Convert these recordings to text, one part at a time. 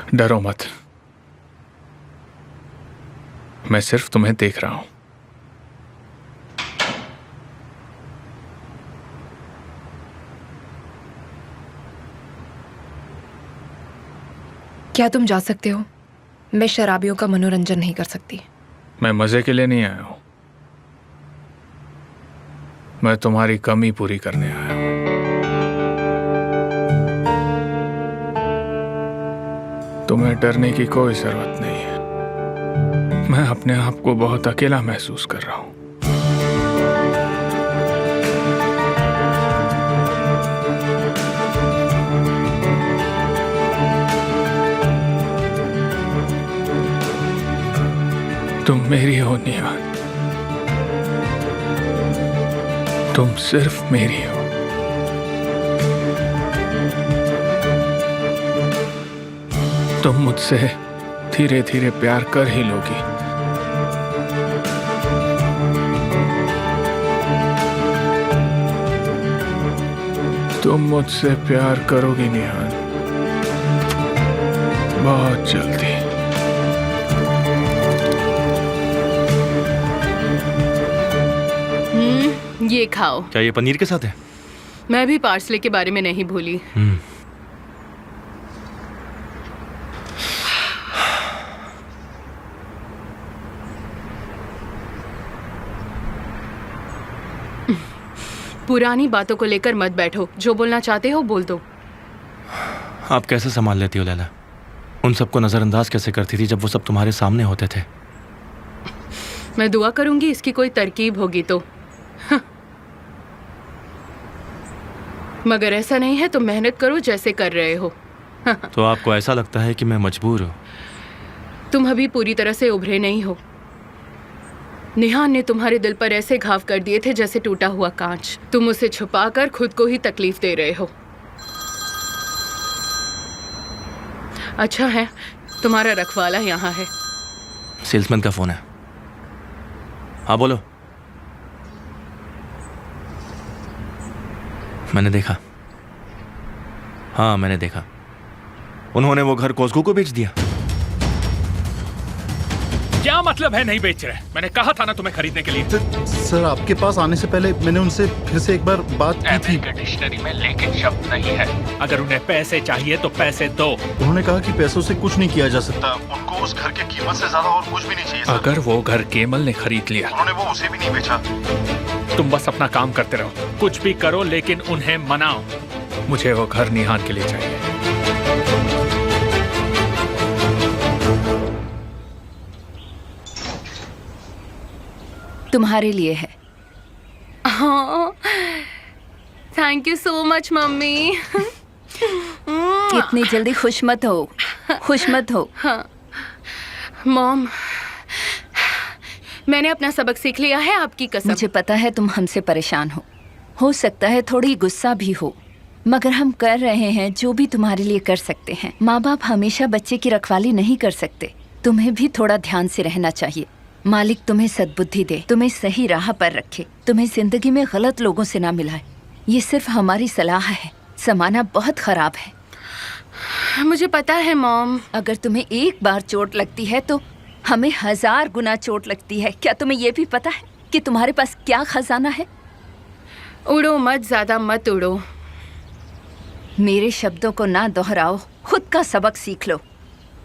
डरो मत, मैं सिर्फ तुम्हें देख रहा हूं। क्या तुम जा सकते हो? मैं शराबियों का मनोरंजन नहीं कर सकती। मैं मजे के लिए नहीं आया हूं, मैं तुम्हारी कमी पूरी करने आया हूं। तुम्हें डरने की कोई जरूरत नहीं है। मैं अपने आप को बहुत अकेला महसूस कर रहा हूं। तुम मेरी हो निहाल, तुम सिर्फ मेरी हो। तुम मुझसे धीरे धीरे प्यार कर ही लोगी। तुम मुझसे प्यार करोगी निहाल, बहुत जल्दी। ये खाओ। क्या ये पनीर के साथ है? मैं भी पार्सले के बारे में नहीं भूली। पुरानी बातों को लेकर मत बैठो, जो बोलना चाहते हो बोल दो। आप कैसे संभाल लेती हो लैला? उन सबको नजरअंदाज कैसे करती थी जब वो सब तुम्हारे सामने होते थे? मैं दुआ करूंगी इसकी कोई तरकीब होगी तो। मगर ऐसा नहीं है तो मेहनत करो जैसे कर रहे हो। तो आपको ऐसा लगता है कि मैं मजबूर हूँ? तुम अभी पूरी तरह से उभरे नहीं हो। निहान ने तुम्हारे दिल पर ऐसे घाव कर दिए थे जैसे टूटा हुआ कांच। तुम उसे छुपाकर खुद को ही तकलीफ दे रहे हो। अच्छा है तुम्हारा रखवाला यहाँ है। सेल्समैन का फोन है। हाँ बोलो। मैंने देखा। हाँ मैंने देखा। उन्होंने वो घर कोस्को को बेच दिया। क्या मतलब है नहीं बेच रहे? मैंने कहा था ना तुम्हें खरीदने के लिए। सर आपके पास आने से पहले मैंने उनसे फिर से एक बार बात की थी। डिक्शनरी में लेकिन शब्द नहीं है। अगर उन्हें पैसे चाहिए तो पैसे दो। उन्होंने कहा कि पैसों से कुछ नहीं किया जा सकता। उनको उस घर की कीमत से ज्यादा और कुछ भी नहीं चाहिए सर। अगर वो घर केमल ने खरीद लिया, उन्होंने वो उसे भी नहीं बेचा। तुम बस अपना काम करते रहो, कुछ भी करो लेकिन उन्हें मनाओ। मुझे वो घर निहान के लिए चाहिए। तुम्हारे लिए है। हाँ, thank you so much mummy. इतनी जल्दी खुश मत हो, खुश मत हो। हाँ मॉम, मैंने अपना सबक सीख लिया है आपकी कसम। मुझे पता है तुम हमसे परेशान हो सकता है थोड़ी गुस्सा भी हो, मगर हम कर रहे हैं जो भी तुम्हारे लिए कर सकते हैं। माँ बाप हमेशा बच्चे की रखवाली नहीं कर सकते। तुम्हें भी थोड़ा ध्यान से रहना चाहिए। मालिक तुम्हें सद्बुद्धि दे, तुम्हें सही राह पर रखे, तुम्हें जिंदगी में गलत लोगों से ना मिलाए। ये सिर्फ हमारी सलाह है। जमाना बहुत खराब है। मुझे पता है मॉम। अगर तुम्हें एक बार चोट लगती है तो हमें 1000 गुना चोट लगती है। क्या तुम्हें ये भी पता है कि तुम्हारे पास क्या खजाना है? उड़ो मत, ज्यादा मत उड़ो। मेरे शब्दों को ना दोहराओ, खुद का सबक सीख लो।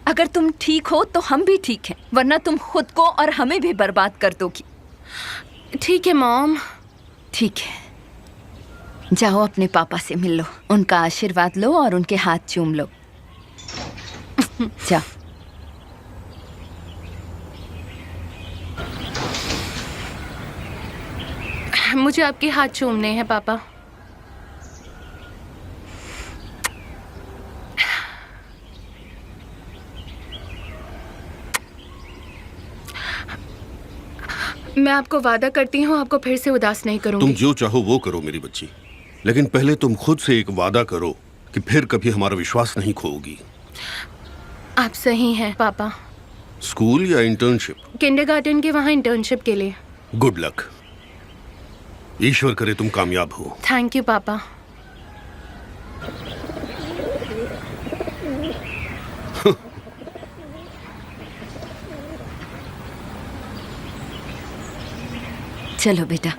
अगर तुम ठीक हो तो हम भी ठीक हैं, वरना तुम खुद को और हमें भी बर्बाद कर दोगी। ठीक है मॉम। ठीक है, जाओ अपने पापा से मिल लो, उनका आशीर्वाद लो और उनके हाथ चूम लो। जाओ। मुझे आपके हाथ चूमने हैं पापा। मैं आपको वादा करती हूँ आपको फिर से उदास नहीं करूंगी। तुम जो चाहो वो करो मेरी बच्ची, लेकिन पहले तुम खुद से एक वादा करो कि फिर कभी हमारा विश्वास नहीं खोओगी। आप सही हैं पापा। स्कूल या इंटर्नशिप? किंडरगार्टन के वहाँ इंटर्नशिप के लिए। गुड लक, ईश्वर करे तुम कामयाब हो। थैंक यू पापा। चलो बेटा,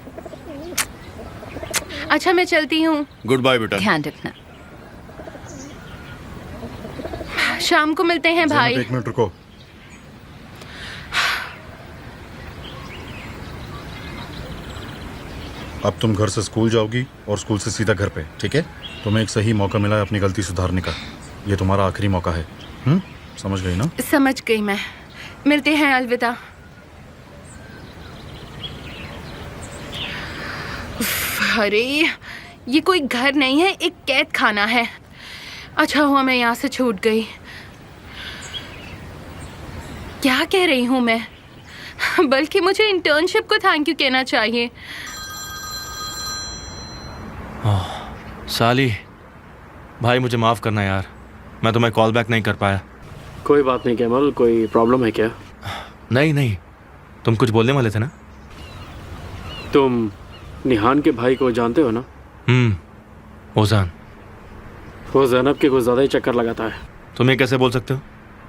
अच्छा मैं चलती हूँ, गुड बाय बेटा। ध्यान रखना। शाम को मिलते हैं भाई। एक मिनट रुको। अब तुम घर से स्कूल जाओगी और स्कूल से सीधा घर पे, ठीक है? तुम्हें एक सही मौका मिला है अपनी गलती सुधारने का। ये तुम्हारा आखिरी मौका है। समझ गई ना? समझ गई मैं। मिलते हैं, अलविदा। अरे ये कोई घर नहीं है, एक कैद खाना है। अच्छा हुआ मैं यहाँ से छूट गई। क्या कह रही हूँ मैं? बल्कि मुझे इंटर्नशिप को थैंक यू कहना चाहिए। साली, भाई मुझे माफ़ करना यार, मैं तुम्हें कॉल बैक नहीं कर पाया। कोई बात नहीं कैमल, कोई प्रॉब्लम है क्या? नहीं नहीं, तुम कुछ बोलने वाले थे ना? तुम निहान के भाई को जानते हो ना? ओजान। वो जैनब के कुछ ज़्यादा ही चक्कर लगाता है। तुम ये कैसे बोल सकते हो?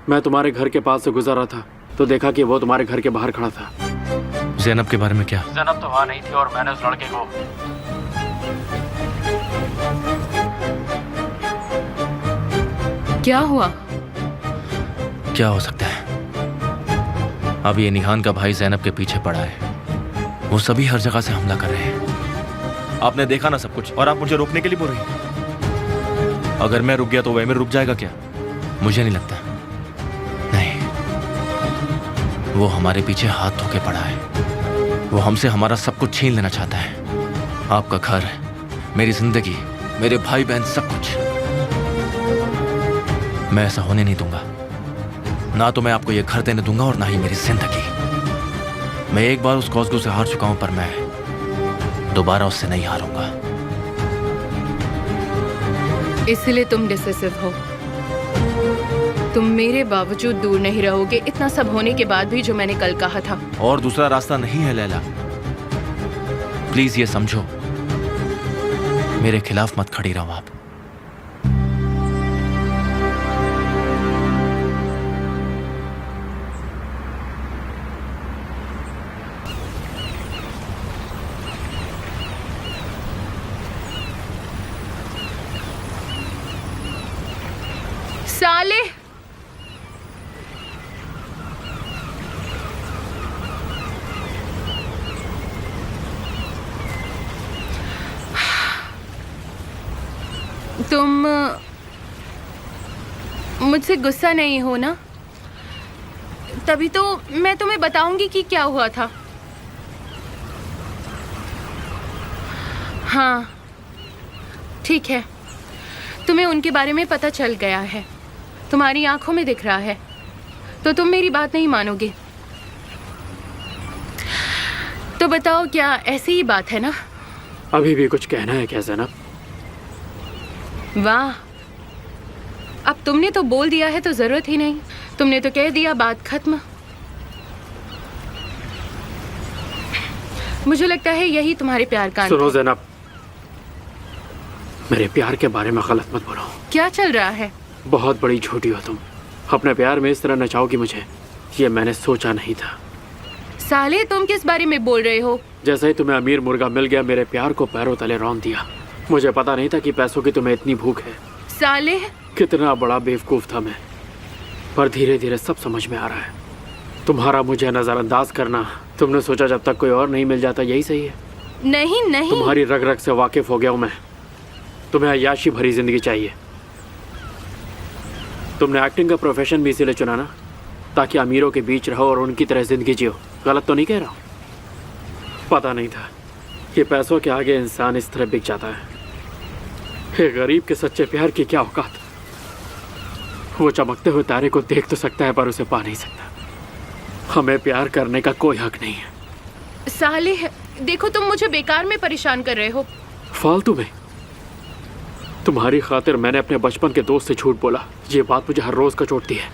मैं तुम्हारे घर के पास से गुजर रहा था तो देखा कि वो तुम्हारे घर के बाहर खड़ा था। जैनब के बारे में क्या? जैनब तो वहाँ नहीं थी और मैंने उस लड़के को क्या हुआ? क्या हो सकता है? अब ये निहान का भाई जैनब के पीछे पड़ा है। वो सभी हर जगह से हमला कर रहे हैं। आपने देखा ना सब कुछ, और आप मुझे रोकने के लिए बोल रही हैं। अगर मैं रुक गया तो वह रुक जाएगा क्या? मुझे नहीं लगता। नहीं, वो हमारे पीछे हाथ धो के पड़ा है। वो हमसे हमारा सब कुछ छीन लेना चाहता है। आपका घर, मेरी जिंदगी, मेरे भाई बहन, सब कुछ। मैं ऐसा होने नहीं दूंगा। ना तो मैं आपको ये घर देने दूंगा और ना ही मेरी जिंदगी। मैं एक बार उस कॉस्गो से हार चुका हूं, पर मैं दोबारा उससे नहीं हारूंगा। इसलिए तुम डिसिसिव हो। तुम मेरे बावजूद दूर नहीं रहोगे, इतना सब होने के बाद भी, जो मैंने कल कहा था। और दूसरा रास्ता नहीं है लैला, प्लीज ये समझो। मेरे खिलाफ मत खड़ी रहो आप। साले, तुम मुझसे गुस्सा नहीं हो ना? तभी तो मैं तुम्हें बताऊंगी कि क्या हुआ था। हाँ ठीक है, तुम्हें उनके बारे में पता चल गया है, तुम्हारी आंखों में दिख रहा है, तो तुम मेरी बात नहीं मानोगे। तो बताओ, क्या ऐसी ही बात है ना? अभी भी कुछ कहना है क्या जैनब? वाह, अब तुमने तो बोल दिया है तो जरूरत ही नहीं। तुमने तो कह दिया, बात खत्म। मुझे लगता है यही तुम्हारे प्यार का अंत सुनो है। जैनब, मेरे प्यार के बारे में गलत मत बोलो। क्या चल रहा है? बहुत बड़ी झूठी हो तुम। अपने प्यार में इस तरह नचाओगी मुझे, ये मैंने सोचा नहीं था। साले, तुम किस बारे में बोल रहे हो? जैसे ही तुम्हें अमीर मुर्गा मिल गया, मेरे प्यार को पैरों तले रौंद दिया। मुझे पता नहीं था कि पैसों की तुम्हें इतनी भूख है। साले, कितना बड़ा बेवकूफ़ था मैं, पर धीरे धीरे सब समझ में आ रहा है। तुम्हारा मुझे नज़रअंदाज करना, तुमने सोचा जब तक कोई और नहीं मिल जाता यही सही है। नहीं नहीं, तुम्हारी रग रग से वाकिफ हो गया हूँ मैं। तुम्हें अय्याशी भरी जिंदगी चाहिए। तुमने एक्टिंग का प्रोफेशन भी इसीलिए चुना ना, ताकि अमीरों के बीच रहो और उनकी तरह जिंदगी जियो। गलत तो नहीं कह रहा हूँ? पता नहीं था कि पैसों के आगे इंसान इस तरह बिक जाता है। एक गरीब के सच्चे प्यार की क्या औकात। वो चमकते हुए तारे को देख तो सकता है, पर उसे पा नहीं सकता। हमें प्यार करने का कोई हक नहीं है। साले, देखो तुम मुझे बेकार में परेशान कर रहे हो। फालतू में? तुम्हारी खातिर मैंने अपने बचपन के दोस्त से झूठ बोला। ये बात मुझे हर रोज कचोटती है।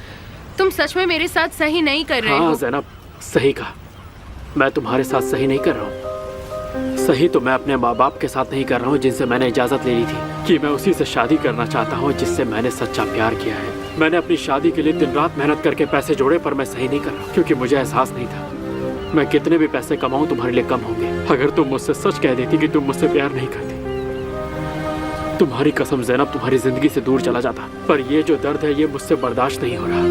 तुम सच में मेरे साथ सही नहीं कर रहे हाँ हो। ज़ैनब, सही कहा। मैं तुम्हारे साथ सही नहीं कर रहा हूँ। सही तो मैं अपने माँ बाप के साथ नहीं कर रहा हूँ, जिनसे मैंने इजाज़त ले ली थी कि मैं उसी से शादी करना चाहता हूँ जिससे मैंने सच्चा प्यार किया है। मैंने अपनी शादी के लिए दिन रात मेहनत करके पैसे जोड़े, पर मैं सही नहीं कर रहा क्योंकि मुझे एहसास नहीं था मैं कितने भी पैसे कमाऊँ तुम्हारे लिए कम होंगे। अगर तुम मुझसे सच कह देती कि तुम मुझसे प्यार नहीं करती, तुम्हारी कसम ज़ैनब, तुम्हारी जिंदगी से दूर चला जाता। पर ये जो दर्द है ये मुझसे बर्दाश्त नहीं हो रहा।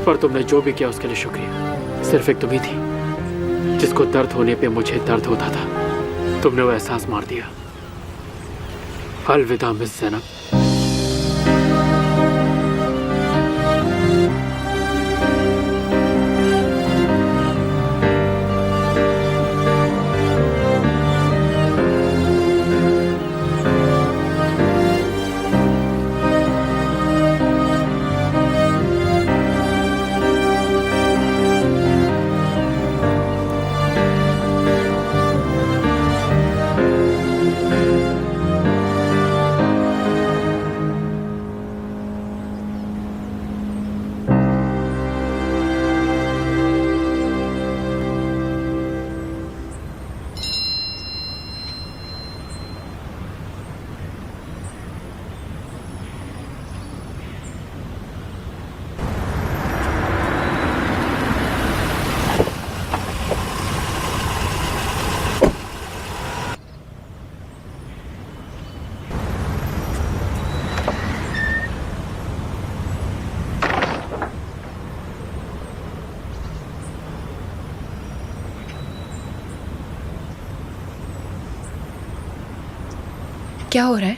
पर तुमने जो भी किया उसके लिए शुक्रिया। सिर्फ एक तुम ही थी जिसको दर्द होने पे मुझे दर्द होता था। तुमने वो एहसास मार दिया। अलविदा मिस ज़ैनब। क्या हो रहा है?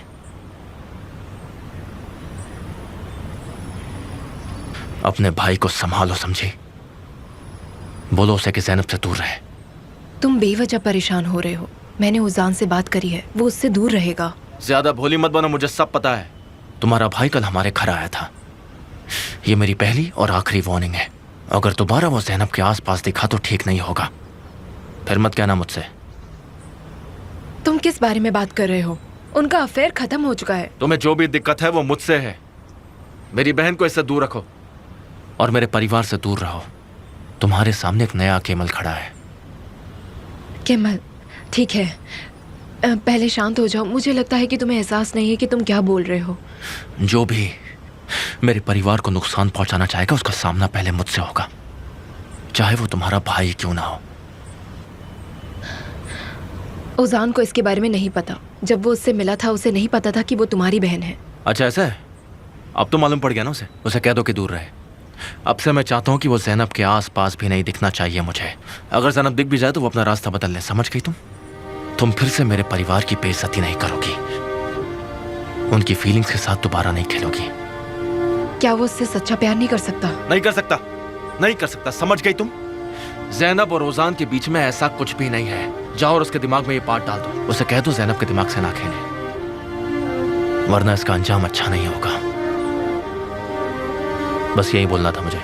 अपने भाई को संभालो, समझी? बोलो उसे कि ज़ैनब से दूर रहे। तुम बेवजह परेशान हो रहे हो। मैंने उजान से बात करी है, वो उससे दूर रहेगा। ज्यादा भोली मत बनो, मुझे सब पता है। तुम्हारा भाई कल हमारे घर आया था। ये मेरी पहली और आखिरी वार्निंग है। अगर दोबारा वो ज़ैनब के आसपास दिखा तो ठीक नहीं होगा। फिर मत कहना मुझसे। तुम किस बारे में बात कर रहे हो? उनका अफेयर खत्म हो चुका है। तुम्हें जो भी दिक्कत है वो मुझसे है। मेरी बहन को इससे दूर रखो और मेरे परिवार से दूर रहो। तुम्हारे सामने एक नया केमल खड़ा है। केमल, ठीक है, पहले शांत हो जाओ। मुझे लगता है कि तुम्हें एहसास नहीं है कि तुम क्या बोल रहे हो। जो भी मेरे परिवार को नुकसान पहुंचाना चाहेगा उसका सामना पहले मुझसे होगा, चाहे वो तुम्हारा भाई क्यों ना हो। उजान को इसके बारे में नहीं पता। जब वो उससे मिला था उसे नहीं पता था कि वो तुम्हारी बहन है। अच्छा ऐसा है? अब तो मालूम पड़ गया ना उसे। उसे कह दो कि दूर रहे। अब से मैं चाहता हूँ कि वो ज़ैनब के आसपास भी नहीं दिखना चाहिए मुझे। अगर ज़ैनब दिख भी जाए तो वो अपना रास्ता बदल ले। समझ गई तुम फिर से मेरे परिवार की बेइज्जती नहीं करोगी, उनकी फीलिंग्स के साथ दोबारा नहीं खेलोगी। क्या वो उससे सच्चा प्यार नहीं कर सकता? नहीं कर सकता, नहीं कर सकता। समझ गई तुम? ज़ैनब और ओजान के बीच में ऐसा कुछ भी नहीं है। जाओ और उसके दिमाग में ये बात डाल दो। उसे कह दो ज़ैनब के दिमाग से ना खेले, वरना इसका अंजाम अच्छा नहीं होगा। बस यही बोलना था मुझे।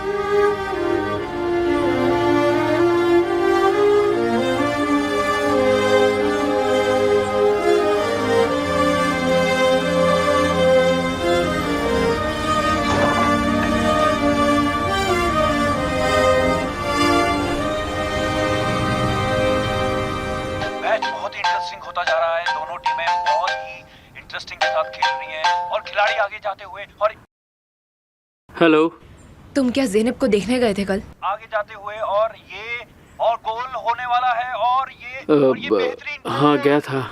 मैच बहुत ही इंटरेस्टिंग होता जा रहा है। दोनों टीमें बहुत ही इंटरेस्टिंग के साथ खेल रही हैं और खिलाड़ी आगे जाते हुए और हेलो। तुम क्या ज़ैनब को देखने गए थे कल? आगे जाते हुए और गोल होने वाला है और ये बेहतरीन। हाँ गया था।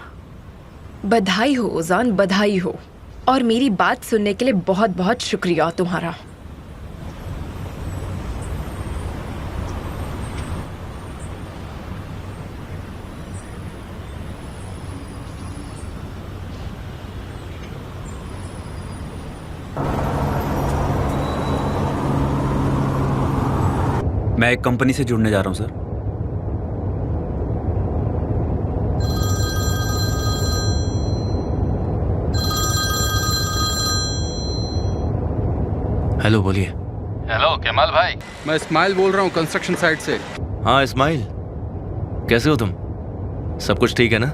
बधाई हो उजान, बधाई हो। और मेरी बात सुनने के लिए बहुत बहुत शुक्रिया तुम्हारा। मैं एक कंपनी से जुड़ने जा रहा हूं सर। हेलो, बोलिए। हेलो केमाल भाई, मैं इस्माइल बोल रहा हूँ कंस्ट्रक्शन साइट से। हाँ इस्माइल, कैसे हो तुम? सब कुछ ठीक है ना?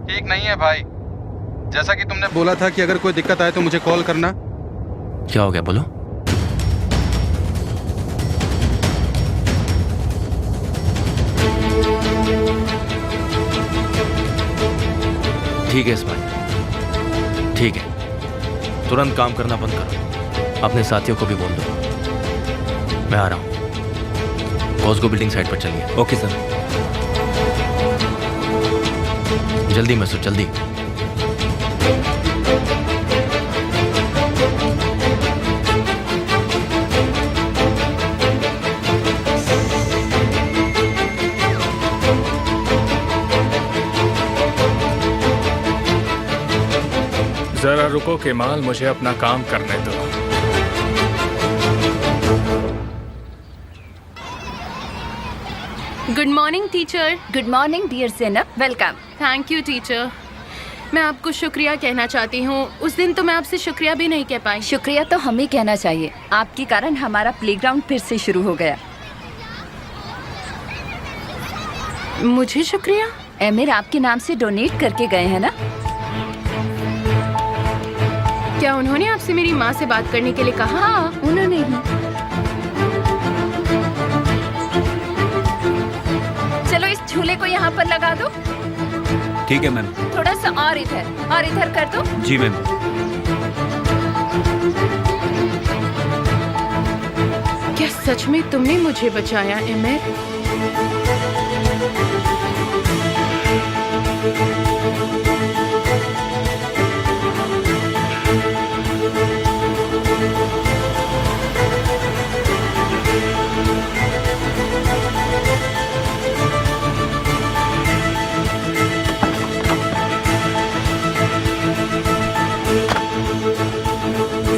ठीक नहीं है भाई। जैसा कि तुमने बोला था कि अगर कोई दिक्कत आए तो मुझे कॉल करना। क्या हो गया, बोलो। ठीक है इस्माइल, ठीक है। तुरंत काम करना बंद करो। अपने साथियों को भी बोल दो। मैं आ रहा हूँ। कॉस्को बिल्डिंग साइट पर चलिए। Okay sir. जल्दी मसूद, जल्दी। जरा रुको केमाल, मुझे अपना काम करने दो। Good morning teacher. Good morning dear Zainab, welcome. Thank you teacher. मैं आपको शुक्रिया कहना चाहती हूँ। उस दिन तो मैं आपसे शुक्रिया भी नहीं कह पाई। शुक्रिया तो हमें कहना चाहिए, आपके कारण हमारा प्लेग्राउंड फिर से शुरू हो गया। मुझे शुक्रिया? एमिर आपके नाम से डोनेट करके गए हैं ना? क्या उन्होंने आपसे मेरी माँ से बात करने के लिए कहा? हाँ, उन्होंने ही। चलो इस झूले को यहाँ पर लगा दो। ठीक है मैम। थोड़ा सा और इधर कर दो। जी मैम। क्या सच में तुमने मुझे बचाया एमिर?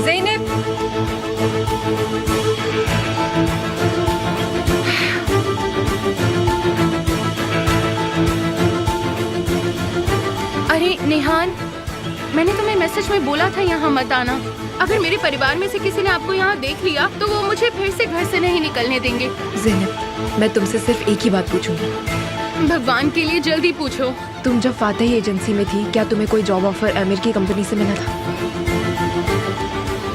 ज़ैनब, अरे नेहान, मैंने तुम्हें मैसेज में बोला था यहाँ मत आना। अगर मेरे परिवार में से किसी ने आपको यहाँ देख लिया तो वो मुझे फिर से घर से नहीं निकलने देंगे। ज़ैनब, मैं तुमसे सिर्फ एक ही बात पूछूंगी। भगवान के लिए जल्दी पूछो। तुम जब फातेही एजेंसी में थी, क्या तुम्हें कोई जॉब ऑफर आमिर की कंपनी से मिला था?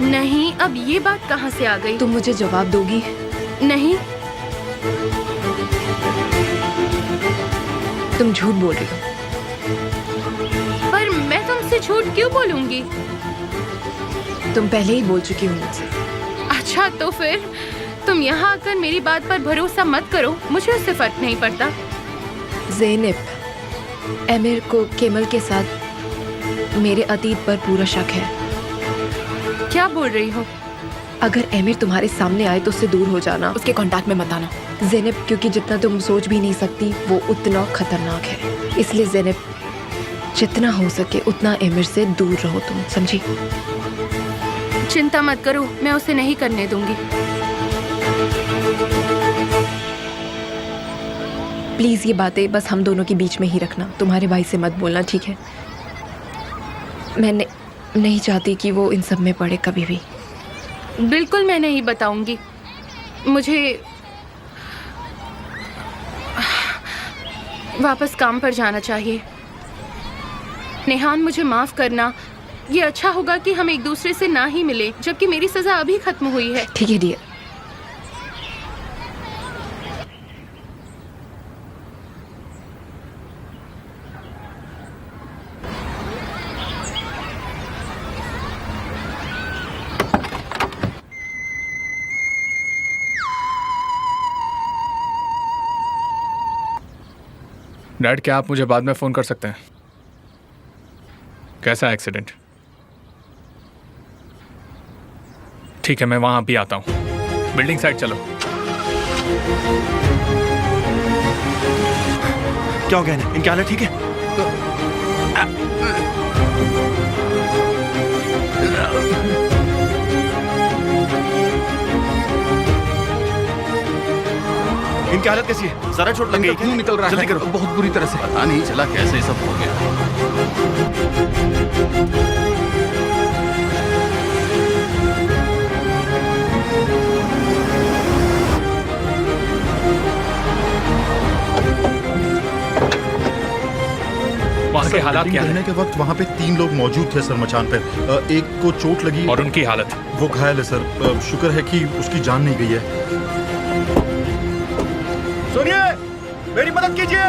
नहीं, अब ये बात कहाँ से आ गई? तुम मुझे जवाब दोगी? नहीं। तुम झूठ बोल रही हो। पर मैं तुमसे झूठ क्यों बोलूंगी? तुम पहले ही बोल चुकी हो मुझसे। अच्छा तो फिर तुम यहाँ आकर मेरी बात पर भरोसा मत करो, मुझे उससे फर्क नहीं पड़ता। ज़ैनब, आमिर को केमल के साथ मेरे अतीत पर पूरा शक है। क्या बोल रही हो? अगर आमिर तुम्हारे सामने आए तो उससे दूर हो जाना, उसके कांटेक्ट में मत आना। ज़ैनब, क्योंकि जितना तुम सोच भी नहीं सकती वो उतना खतरनाक है। इसलिए ज़ैनब, जितना हो सके उतना आमिर से दूर रहो तुम, समझी? चिंता मत करो, मैं उसे नहीं करने दूंगी। प्लीज ये बातें बस हम दोनों के बीच में ही रखना, तुम्हारे भाई से मत बोलना, ठीक है? मैं नहीं चाहती कि वो इन सब में पड़े कभी भी। बिल्कुल मैं नहीं बताऊंगी। मुझे वापस काम पर जाना चाहिए। नेहान, मुझे माफ करना। ये अच्छा होगा कि हम एक दूसरे से ना ही मिले, जबकि मेरी सजा अभी खत्म हुई है। ठीक है डियर। डैड, क्या आप मुझे बाद में फ़ोन कर सकते हैं? कैसा एक्सीडेंट? ठीक है, मैं वहाँ भी आता हूँ। बिल्डिंग साइड चलो। क्या हो गया इन्हें? इनकी हालत ठीक है? इनकी हालत कैसी है? सारा चोट लग गई? खून निकल रहा है। जल्दी करो। बहुत बुरी तरह से। पता नहीं चला कैसे सब हो गया। वहाँ के हालात क्या रहने हैं? के वक्त वहाँ पे 3 लोग मौजूद थे सर मचान पर। एक को चोट लगी और उनकी हालत? वो घायल है सर। शुक्र है कि उसकी जान नहीं गई है। सुनिए, मेरी मदद कीजिए।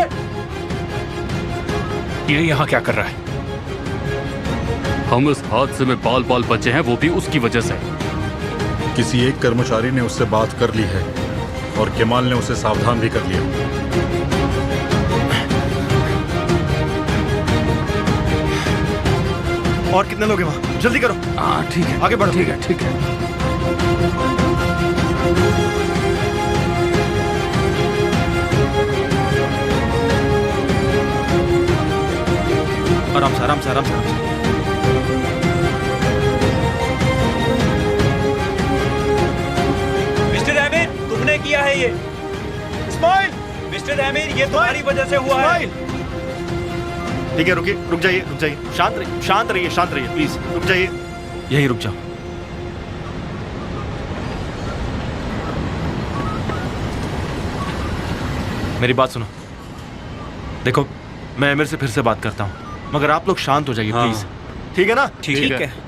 ये यहाँ क्या कर रहा है? हम इस हादसे में बाल बाल बचे हैं, वो भी उसकी वजह से। किसी एक कर्मचारी ने उससे बात कर ली है और केमाल ने उसे सावधान भी कर लिया। और कितने लोग हैं वहाँ? जल्दी करो। हाँ ठीक है, आगे बढ़ो। ठीक है ठीक है। आराम से आराम से आराम से आराम से। मिस्टर आमिर, तुमने किया है ये। इस्माइल, मिस्टर आमिर, ये तुम्हारी वजह से हुआ है। ठीक है, रुकिए, रुक जाइए, रुक जाइए, शांत रहिए, शांत रहिए, शांत रहिए, प्लीज रुक जाइए, यहीं रुक जाओ। मेरी बात सुनो। देखो, मैं आमिर से फिर से बात करता हूँ, मगर आप लोग शांत हो जाइए प्लीज। ठीक है ना? ठीक है।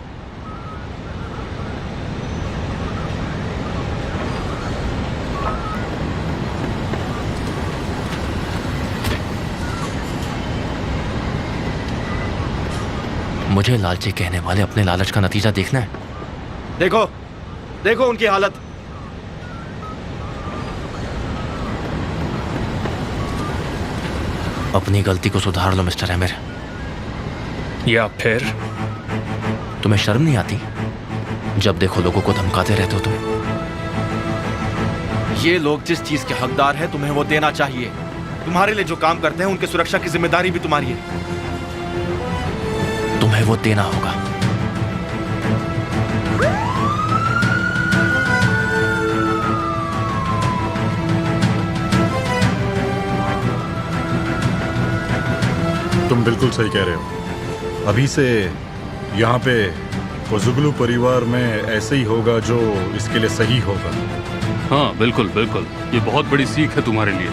मुझे लालची कहने वाले अपने लालच का नतीजा देखना है। देखो, देखो उनकी हालत। अपनी गलती को सुधार लो मिस्टर आमिर। या फिर तुम्हें शर्म नहीं आती? जब देखो लोगों को धमकाते रहते हो तुम। ये लोग जिस चीज के हकदार हैं तुम्हें वो देना चाहिए। तुम्हारे लिए जो काम करते हैं उनकी सुरक्षा की जिम्मेदारी भी तुम्हारी है। तुम्हें वो देना होगा। तुम बिल्कुल सही कह रहे हो। अभी से यहाँ पे कोजुगलू परिवार में ऐसे ही होगा जो इसके लिए सही होगा। हाँ बिल्कुल बिल्कुल, ये बहुत बड़ी सीख है तुम्हारे लिए।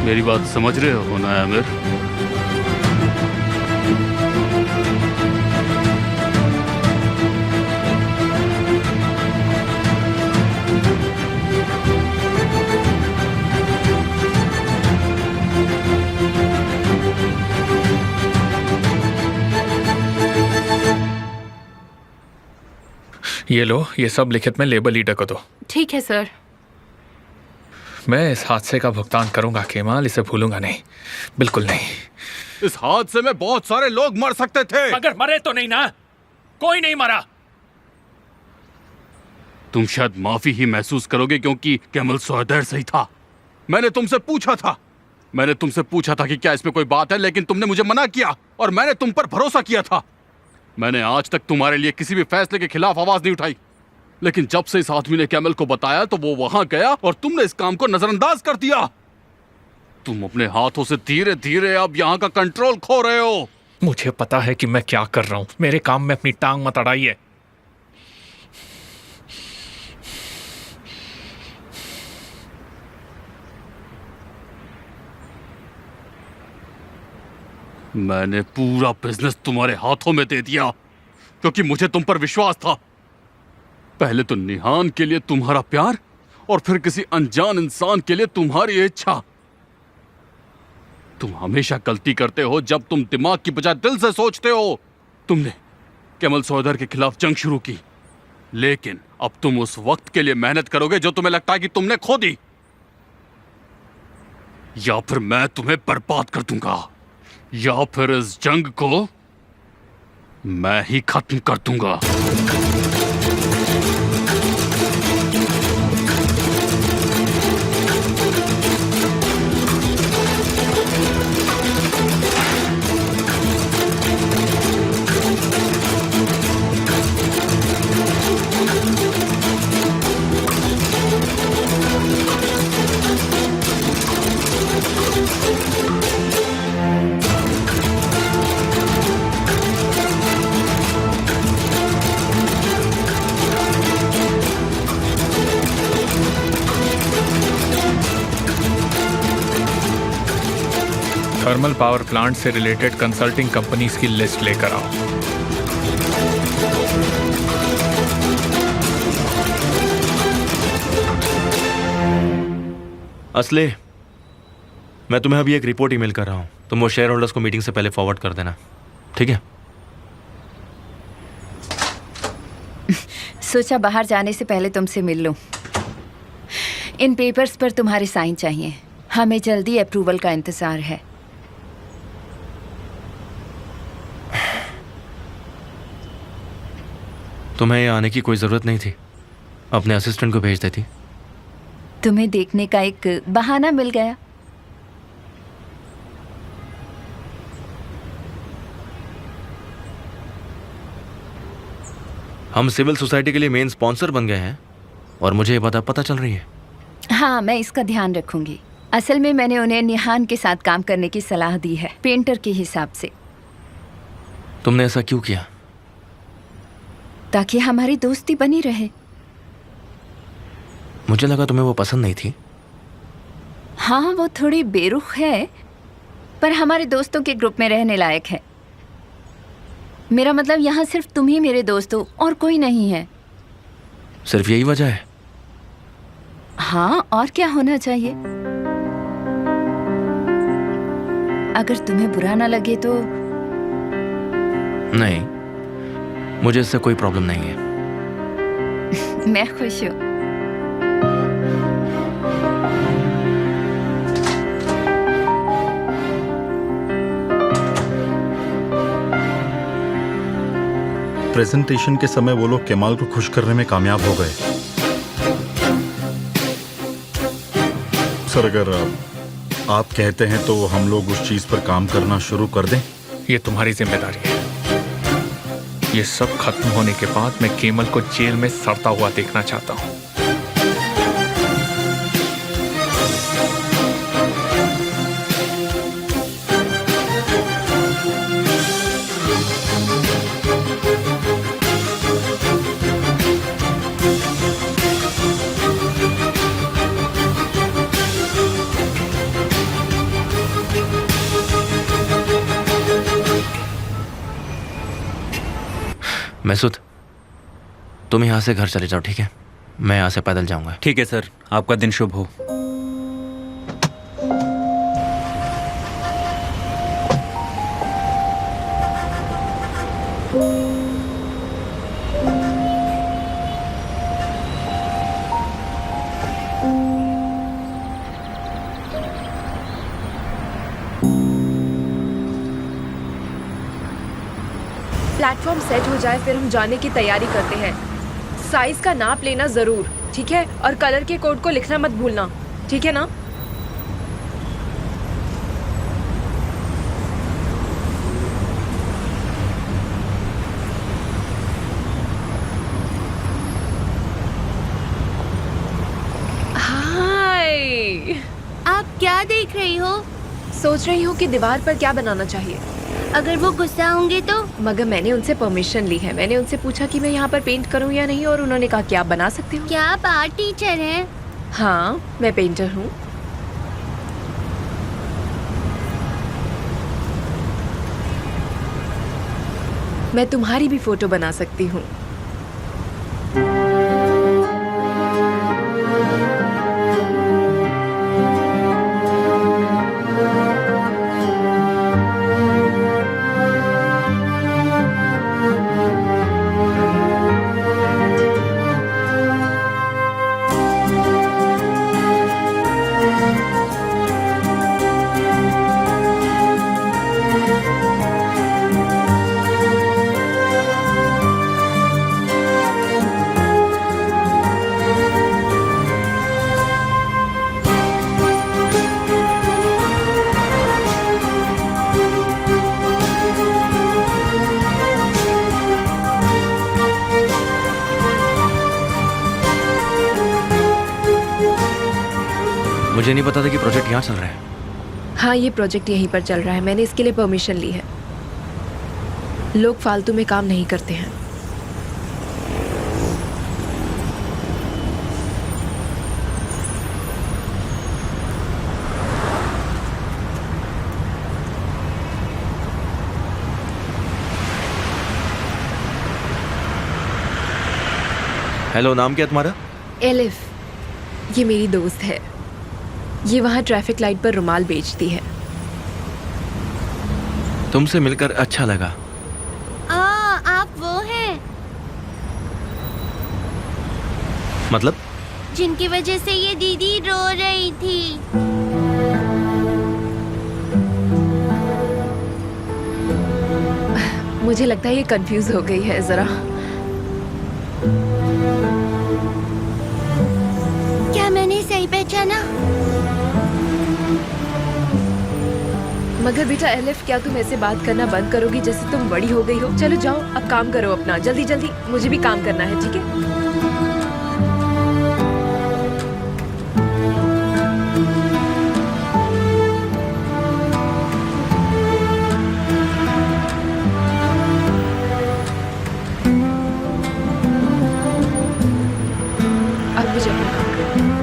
मेरी बात समझ रहे हो ना आमिर? ये लो, ये सब लिखित में लेबल लीडर को दो। ठीक है सर। मैं इस हादसे का भुगतान करूंगा केमाल, इसे भूलूंगा नहीं, बिल्कुल नहीं। इस हादसे में बहुत सारे लोग मर सकते थे। मगर मरे तो नहीं ना, कोई नहीं मरा। तुम शायद माफी ही महसूस करोगे क्योंकि कैमल सोहदैर सही था। मैंने तुमसे पूछा था कि क्या इसमें कोई बात है, लेकिन तुमने मुझे मना किया और मैंने तुम पर भरोसा किया था। मैंने आज तक तुम्हारे लिए किसी भी फैसले के खिलाफ आवाज नहीं उठाई, लेकिन जब से इस आदमी ने कैमल को बताया तो वो वहां गया और तुमने इस काम को नजरअंदाज कर दिया। तुम अपने हाथों से धीरे धीरे अब यहाँ का कंट्रोल खो रहे हो। मुझे पता है कि मैं क्या कर रहा हूं, मेरे काम में अपनी टांग मत अड़ाइए। मैंने पूरा बिजनेस तुम्हारे हाथों में दे दिया क्योंकि मुझे तुम पर विश्वास था। पहले तो निहान के लिए तुम्हारा प्यार और फिर किसी अनजान इंसान के लिए तुम्हारी इच्छा। तुम हमेशा गलती करते हो जब तुम दिमाग की बजाय दिल से सोचते हो। तुमने कैमल सोहदैर के खिलाफ जंग शुरू की, लेकिन अब तुम उस वक्त के लिए मेहनत करोगे जो तुम्हें लगता है कि तुमने खो दी, या फिर मैं तुम्हें बर्बाद कर दूंगा, या फिर इस जंग को मैं ही खत्म कर दूंगा। थर्मल पावर प्लांट से रिलेटेड कंसल्टिंग कंपनीज की लिस्ट लेकर आओ। असले, मैं तुम्हें अभी एक रिपोर्ट ईमेल कर रहा हूं, तुम वो शेयर होल्डर्स को मीटिंग से पहले फॉरवर्ड कर देना, ठीक है? सोचा बाहर जाने से पहले तुमसे मिल लूं। इन पेपर्स पर तुम्हारे साइन चाहिए। हमें जल्दी अप्रूवल का इंतजार है। तुम्हें यहाँ आने की कोई जरूरत नहीं थी, अपने असिस्टेंट को भेज देती। तुम्हें देखने का एक बहाना मिल गया। हम सिविल सोसाइटी के लिए मेन स्पॉन्सर बन गए हैं और मुझे ये बात पता चल रही है। हाँ, मैं इसका ध्यान रखूंगी। असल में मैंने उन्हें निहान के साथ काम करने की सलाह दी है, पेंटर के हिसाब से। तुमने ऐसा क्यों किया? ताकि हमारी दोस्ती बनी रहे। मुझे लगा तुम्हें वो पसंद नहीं थी। हाँ, वो थोड़ी बेरुख है, पर हमारे दोस्तों के ग्रुप में रहने लायक है। मेरा मतलब यहाँ सिर्फ तुम ही मेरे दोस्त हो और कोई नहीं है। सिर्फ यही वजह है? हाँ, और क्या होना चाहिए? अगर तुम्हें बुरा ना लगे तो। नहीं, मुझे इससे कोई प्रॉब्लम नहीं है। मैं खुश हूँ। प्रेजेंटेशन के समय वो लोग केमाल को खुश करने में कामयाब हो गए। सर, अगर आप कहते हैं तो हम लोग उस चीज पर काम करना शुरू कर दें। ये तुम्हारी जिम्मेदारी है। ये सब खत्म होने के बाद मैं केमल को जेल में सड़ता हुआ देखना चाहता हूँ। मैसूद, तुम यहाँ से घर चले जाओ, ठीक है? मैं यहाँ से पैदल जाऊंगा। ठीक है सर, आपका दिन शुभ हो। प्लेटफॉर्म सेट हो जाए फिर हम जाने की तैयारी करते हैं। साइज का नाप लेना जरूर, ठीक है? और कलर के कोड को लिखना मत भूलना, ठीक है ना? हाय, आप क्या देख रही हो? सोच रही हूँ कि दीवार पर क्या बनाना चाहिए। अगर वो गुस्सा होंगे तो? मगर मैंने उनसे परमिशन ली है। मैंने उनसे पूछा कि मैं यहाँ पर पेंट करूँ या नहीं, और उन्होंने कहा कि आप बना सकते हो। क्या आप आर्ट टीचर हैं? हाँ, मैं पेंटर हूँ। मैं तुम्हारी भी फोटो बना सकती हूँ। मुझे नहीं पता था कि प्रोजेक्ट यहाँ चल रहा है। हाँ, ये प्रोजेक्ट यहीं पर चल रहा है। मैंने इसके लिए परमिशन ली है। लोग फालतू में काम नहीं करते हैं। हेलो, नाम क्या तुम्हारा? एलिफ, ये मेरी दोस्त है। ये वहाँ ट्रैफिक लाइट पर रुमाल बेचती है। तुमसे मिलकर अच्छा लगा। आप वो हैं? मतलब? जिनकी वजह से ये दीदी रो रही थी। मुझे लगता है ये कंफ्यूज हो गई है जरा। क्या मैंने सही पहचाना? मगर बेटा एलिफ, क्या तुम ऐसे बात करना बंद करोगी जैसे तुम बड़ी हो गई हो? चलो जाओ, अब काम करो अपना, जल्दी जल्दी, मुझे भी काम करना है, ठीक है? अब मुझे अपना काम करना है।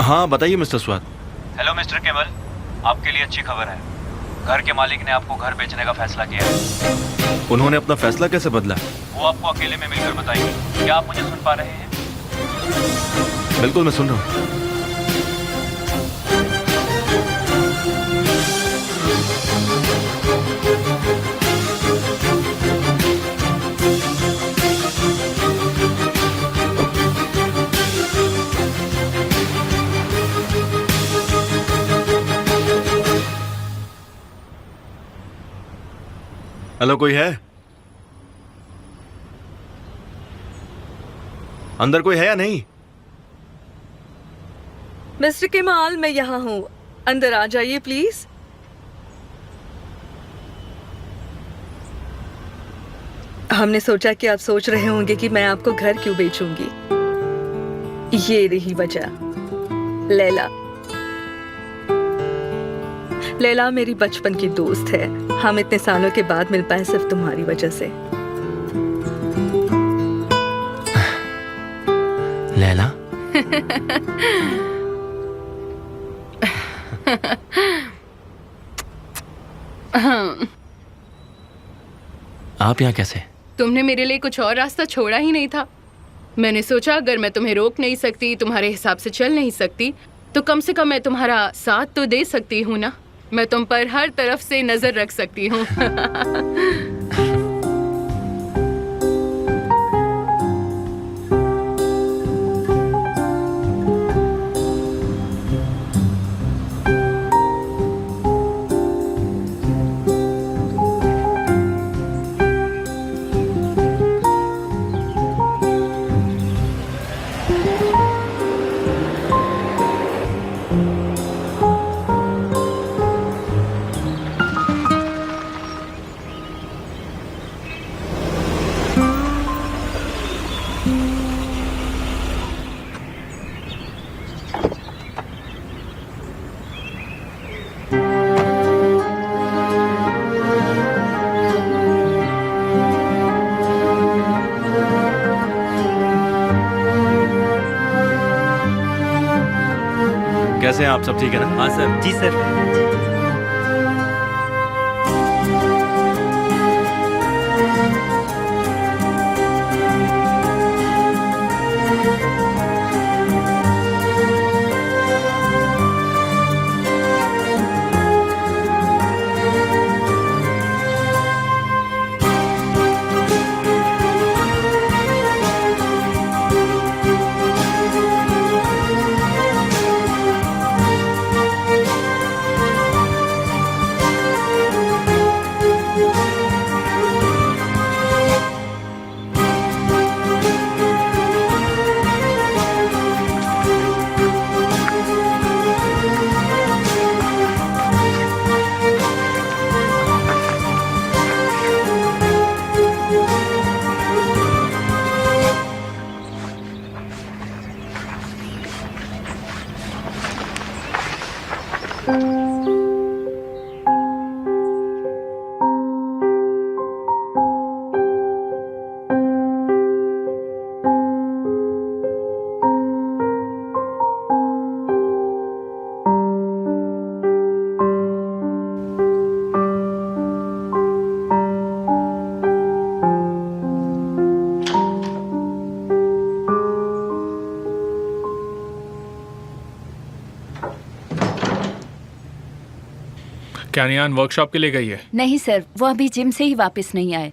हाँ बताइए मिस्टर स्वाद। हेलो मिस्टर केवल, आपके लिए अच्छी खबर है। घर के मालिक ने आपको घर बेचने का फैसला किया है। उन्होंने अपना फैसला कैसे बदला? वो आपको अकेले में मिलकर बताएंगे। क्या आप मुझे सुन पा रहे हैं? बिल्कुल मैं सुन रहा हूँ। हेलो, कोई है अंदर? कोई है या नहीं? मिस्टर केमाल, मैं यहाँ हूँ, अंदर आ जाइए प्लीज। हमने सोचा कि आप सोच रहे होंगे कि मैं आपको घर क्यों बेचूंगी। ये रही वजह। लैला लैला मेरी बचपन की दोस्त है। हम इतने सालों के बाद मिल पाए सिर्फ तुम्हारी वजह से। लैला आप यहाँ कैसे? तुमने मेरे लिए कुछ और रास्ता छोड़ा ही नहीं था। मैंने सोचा अगर मैं तुम्हें रोक नहीं सकती, तुम्हारे हिसाब से चल नहीं सकती, तो कम से कम मैं तुम्हारा साथ तो दे सकती हूँ ना। मैं तुम पर हर तरफ से नजर रख सकती हूँ। कैसे हैं आप? सब ठीक है ना? हाँ सर। जी सर। क्या निहान वर्कशॉप के लिए गई है? नहीं सर, वो अभी जिम से ही वापस नहीं आए।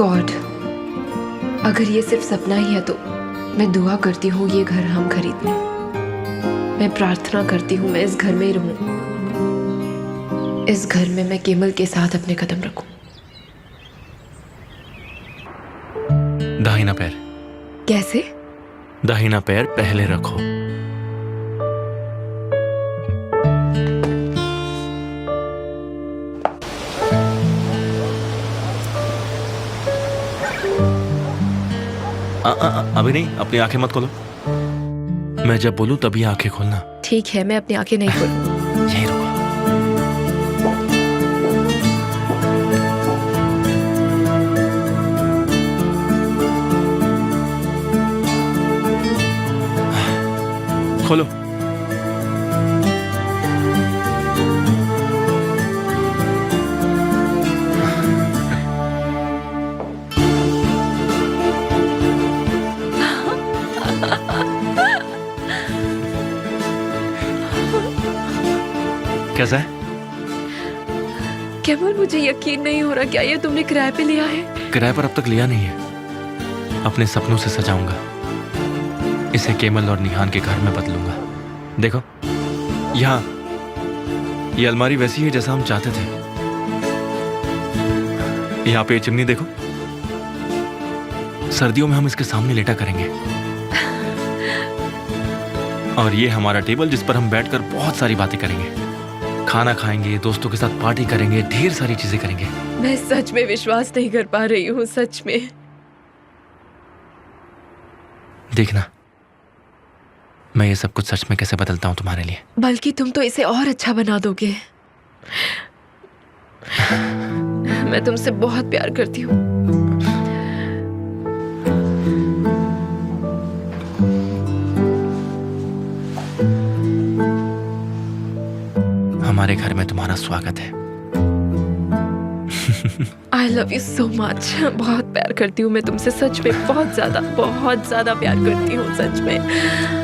गॉड, अगर ये सिर्फ सपना ही है तो मैं दुआ करती हूँ ये घर हम खरीद लें। मैं प्रार्थना करती हूँ मैं इस घर में ही रहूं, इस घर में मैं केमल के साथ अपने कदम रखूं। दाहिना पैर। कैसे? दाहिना पैर पहले रखो। अभी नहीं, अपनी आंखें मत खोलो। मैं जब बोलूं तभी आंखें खोलना। ठीक है, मैं अपनी आंखें नहीं खोलूं। यही रुको। खोलो। कैसा है? केवल मुझे यकीन नहीं हो रहा, क्या ये तुमने किराए पे लिया है? किराए पर अब तक लिया नहीं है। अपने सपनों से सजाऊंगा इसे, केमल और निहान के घर में बदलूंगा। देखो यहाँ ये अलमारी वैसी है जैसा हम चाहते थे। यहाँ पे ये चिमनी देखो, सर्दियों में हम इसके सामने लेटा करेंगे। और ये हमारा टेबल जिस पर हम बैठकर बहुत सारी बातें करेंगे, खाना खाएंगे, दोस्तों के साथ पार्टी करेंगे, ढेर सारी चीजें करेंगे। मैं सच में विश्वास नहीं कर पा रही हूँ, सच में। देखना मैं ये सब कुछ सच में कैसे बदलता हूँ तुम्हारे लिए। बल्कि तुम तो इसे और अच्छा बना दोगे। मैं तुमसे बहुत प्यार करती हूँ। हमारे घर में तुम्हारा स्वागत है। I love you so much। बहुत प्यार करती हूँ मैं तुमसे, सच में बहुत ज्यादा प्यार करती हूँ, सच में।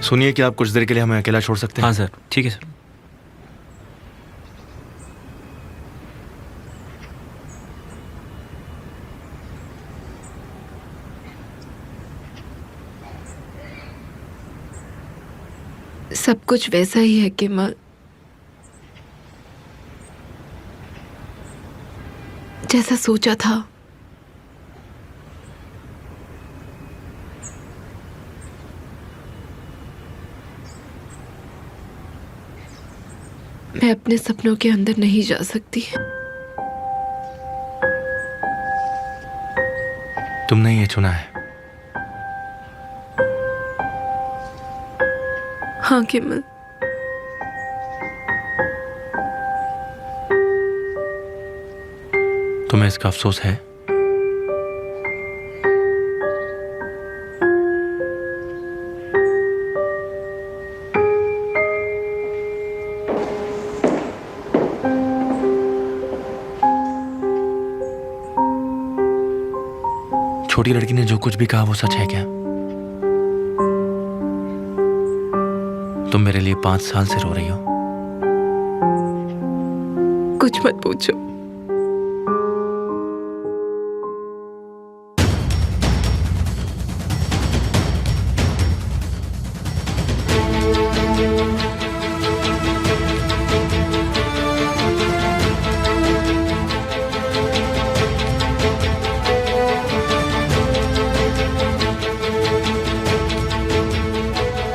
सुनिए, कि आप कुछ देर के लिए हमें अकेला छोड़ सकते हैं? हाँ सर, ठीक है सर। सब कुछ वैसा ही है केमल, जैसा सोचा था। मैं अपने सपनों के अंदर नहीं जा सकती। तुमने ये चुना है। हाँ केमल, तुम्हें इसका अफसोस है? छोटी लड़की ने जो कुछ भी कहा वो सच है क्या? तुम मेरे लिए 5 साल से रो रही हो। कुछ मत पूछो।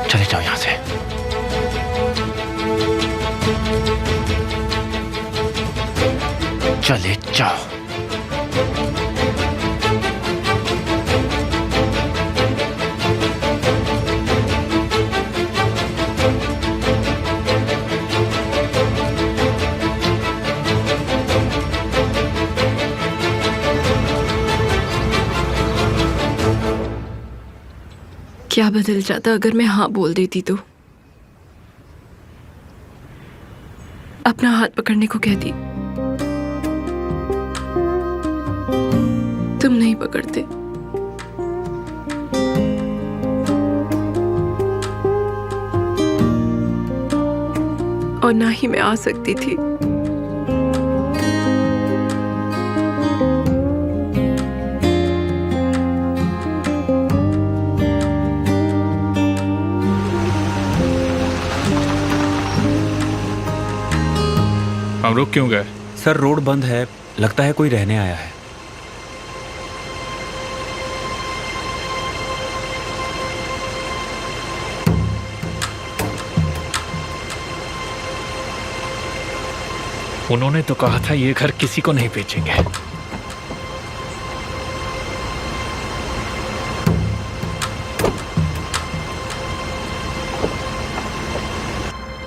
चले जाओ यहां से। चले जाओ। क्या बदल जाता अगर मैं हाँ बोल देती तो? अपना हाथ पकड़ने को कहती, तुम नहीं पकड़ते। और ना ही मैं आ सकती थी। हम रुक क्यों गए? सर रोड बंद है, लगता है कोई रहने आया है। उन्होंने तो कहा था ये घर किसी को नहीं बेचेंगे।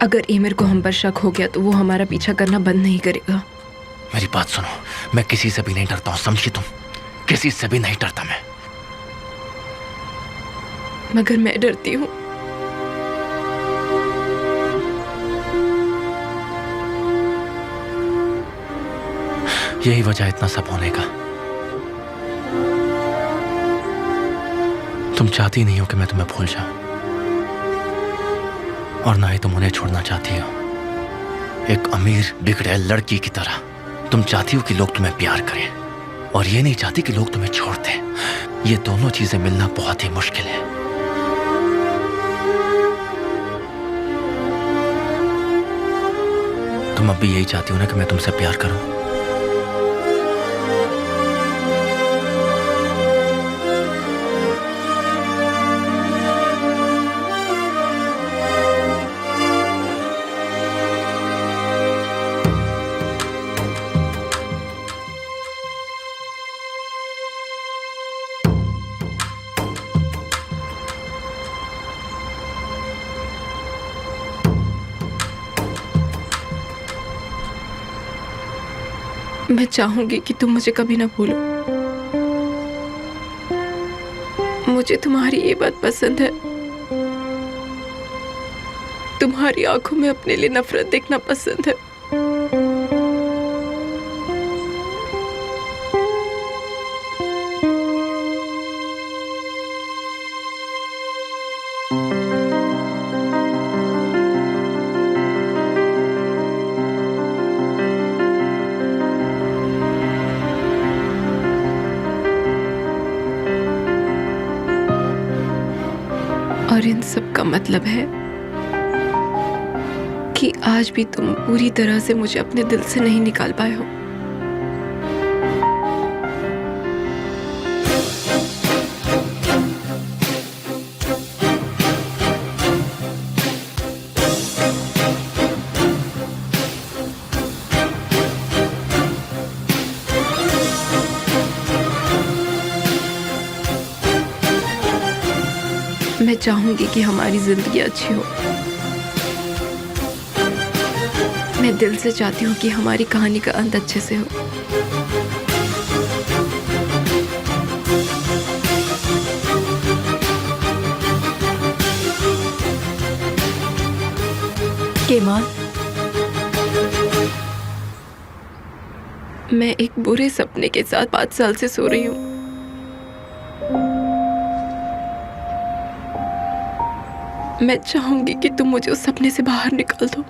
अगर एमिर को हम पर शक हो गया तो वो हमारा पीछा करना बंद नहीं करेगा। मेरी बात सुनो, मैं किसी से भी नहीं डरता हूं, समझी तुम? किसी से भी नहीं डरता मैं। मगर मैं डरती हूँ। यही वजह इतना सब होने का। तुम चाहती नहीं हो कि मैं तुम्हें भूल जाऊं, और ना ही तुम उन्हें छोड़ना चाहती हो। एक अमीर बिगड़े लड़की की तरह तुम चाहती हो कि लोग तुम्हें प्यार करें, और ये नहीं चाहती कि लोग तुम्हें छोड़ दें। ये दोनों चीजें मिलना बहुत ही मुश्किल है। तुम अब भी यही चाहती हो ना कि मैं तुमसे प्यार करूं? मैं चाहूंगी कि तुम मुझे कभी ना भूलो। मुझे तुम्हारी ये बात पसंद है। तुम्हारी आंखों में अपने लिए नफरत देखना पसंद है। और इन सब का मतलब है कि आज भी तुम पूरी तरह से मुझे अपने दिल से नहीं निकाल पाए हो। मैं चाहूंगी कि हमारी जिंदगी अच्छी हो। मैं दिल से चाहती हूँ कि हमारी कहानी का अंत अच्छे से हो। केमाल, मैं एक बुरे सपने के साथ 5 साल से सो रही हूँ। मैं चाहूंगी कि तुम मुझे उस सपने से बाहर निकाल दो।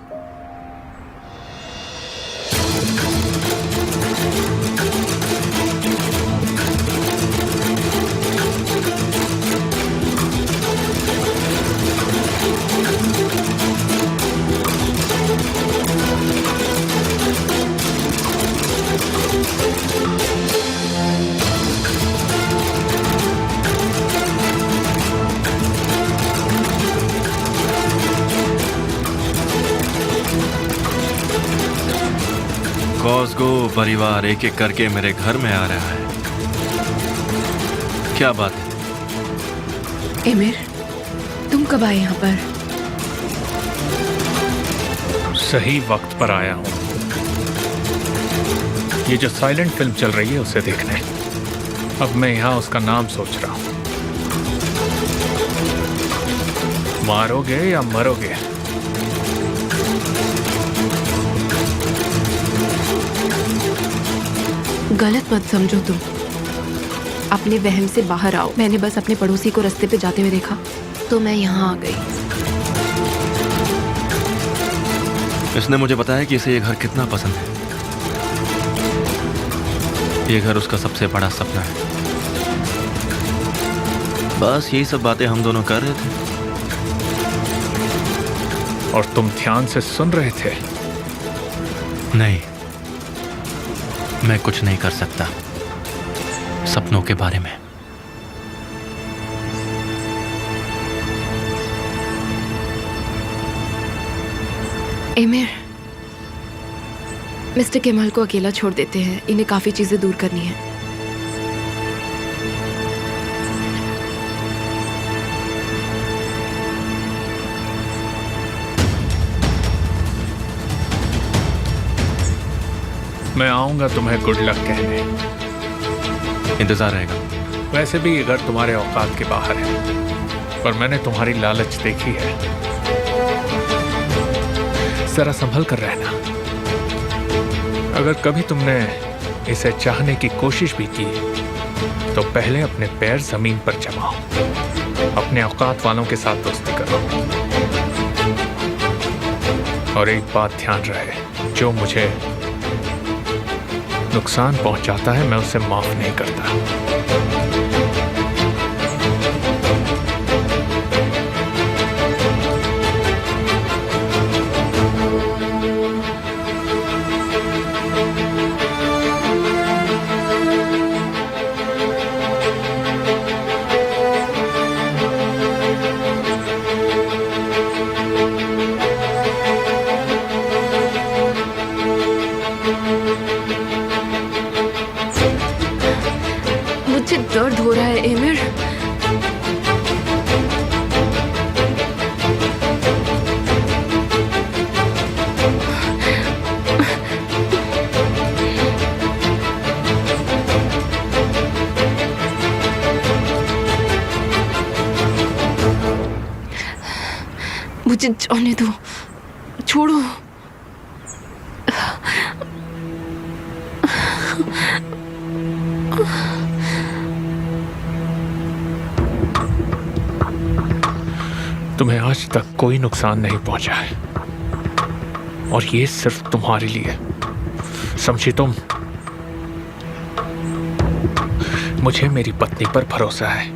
कॉस्को परिवार एक एक करके मेरे घर में आ रहा है। क्या बात है? एमिर, तुम कब आए यहाँ पर? सही वक्त पर आया हूँ। ये जो साइलेंट फिल्म चल रही है उसे देखने। अब मैं यहाँ उसका नाम सोच रहा हूँ। मारोगे या मरोगे? गलत मत समझो तुम। अपने वहम से बाहर आओ। मैंने बस अपने पड़ोसी को रास्ते पे जाते हुए देखा तो मैं यहाँ आ गई। इसने मुझे बताया कि इसे ये घर कितना पसंद है। ये घर उसका सबसे बड़ा सपना है। बस यही सब बातें हम दोनों कर रहे थे। और तुम ध्यान से सुन रहे थे? नहीं, मैं कुछ नहीं कर सकता सपनों के बारे में। एमिर, मिस्टर केमाल को अकेला छोड़ देते हैं। इन्हें काफी चीजें दूर करनी है। मैं आऊंगा तुम्हें गुड लक कहने। इंतजार रहेगा। वैसे भी ये घर तुम्हारे औकात के बाहर है, पर मैंने तुम्हारी लालच देखी है। जरा संभल कर रहना। अगर कभी तुमने इसे चाहने की कोशिश भी की तो पहले अपने पैर जमीन पर जमाओ। अपने औकात वालों के साथ दोस्ती करो। और एक बात ध्यान रहे, जो मुझे नुकसान पहुंचाता है मैं उसे माफ नहीं करता। मुझे दर्द हो रहा है एमिर। मुझे जाने दो, छोड़ो। तुम्हें आज तक कोई नुकसान नहीं पहुंचा है और ये सिर्फ तुम्हारे लिए। समझी तुम? मुझे मेरी पत्नी पर भरोसा है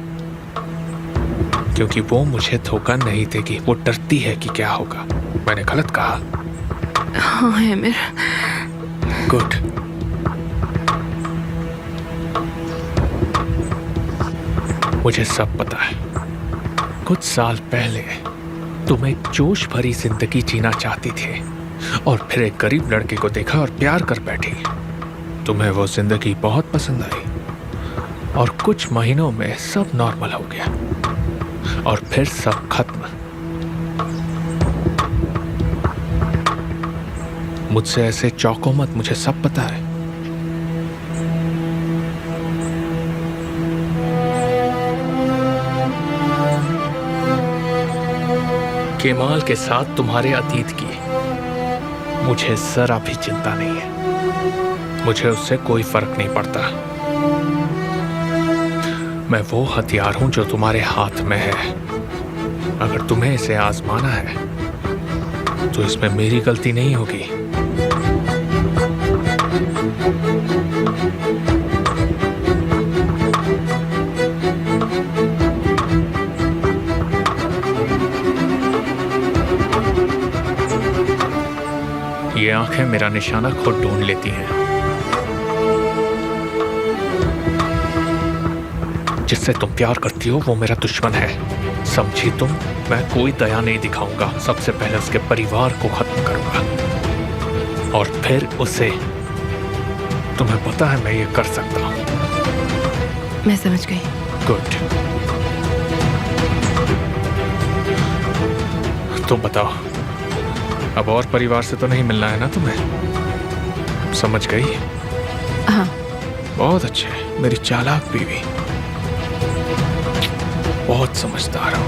क्योंकि वो मुझे धोखा नहीं देगी। वो डरती है कि क्या होगा। मैंने गलत कहा? हाँ एमिर। गुड। मुझे सब पता है। कुछ साल पहले तुम एक जोश भरी जिंदगी जीना चाहती थी और फिर एक गरीब लड़के को देखा और प्यार कर बैठी। तुम्हें वो जिंदगी बहुत पसंद आई और कुछ महीनों में सब नॉर्मल हो गया। और फिर सब खत्म। मुझसे ऐसे चौंको मत, मुझे सब पता है। केमाल के साथ तुम्हारे अतीत की मुझे जरा भी चिंता नहीं है। मुझे उससे कोई फर्क नहीं पड़ता। मैं वो हथियार हूं जो तुम्हारे हाथ में है। अगर तुम्हें इसे आजमाना है तो इसमें मेरी गलती नहीं होगी। ये आंखें मेरा निशाना खुद ढूंढ लेती हैं। जिससे तुम प्यार करती हो वो मेरा दुश्मन है, समझी तुम? मैं कोई दया नहीं दिखाऊंगा। सबसे पहले उसके परिवार को खत्म करूंगा और फिर उसे। तुम्हें पता है मैं ये कर सकता हूं। मैं समझ गई। गुड। तो बताओ, अब और परिवार से तो नहीं मिलना है ना तुम्हें? समझ गई? हाँ। बहुत अच्छे, मेरी चालाक बीवी। बहुत समझदार हो।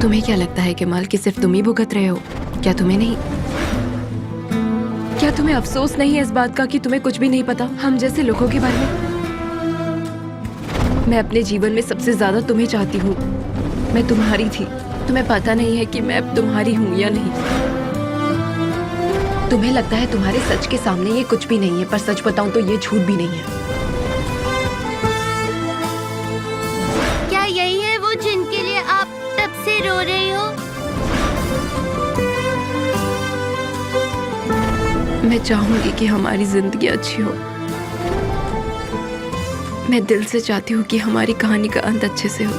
तुम्हें क्या लगता है केमाल कि सिर्फ तुम ही भुगत रहे हो? क्या तुम्हें नहीं? क्या तुम्हें अफसोस नहीं है इस बात का कि तुम्हें कुछ भी नहीं पता हम जैसे लोगों के बारे में? मैं अपने जीवन में सबसे ज्यादा तुम्हें चाहती हूँ। मैं तुम्हारी थी। तुम्हें पता नहीं है कि मैं अब तुम्हारी हूँ या नहीं। तुम्हें लगता है तुम्हारे सच के सामने ये कुछ भी नहीं है, पर सच बताऊं तो ये झूठ भी नहीं है। क्या यही है वो जिनके लिए आप तब से रो रही हो? मैं चाहूंगी कि हमारी जिंदगी अच्छी हो। मैं दिल से चाहती हूँ कि हमारी कहानी का अंत अच्छे से हो।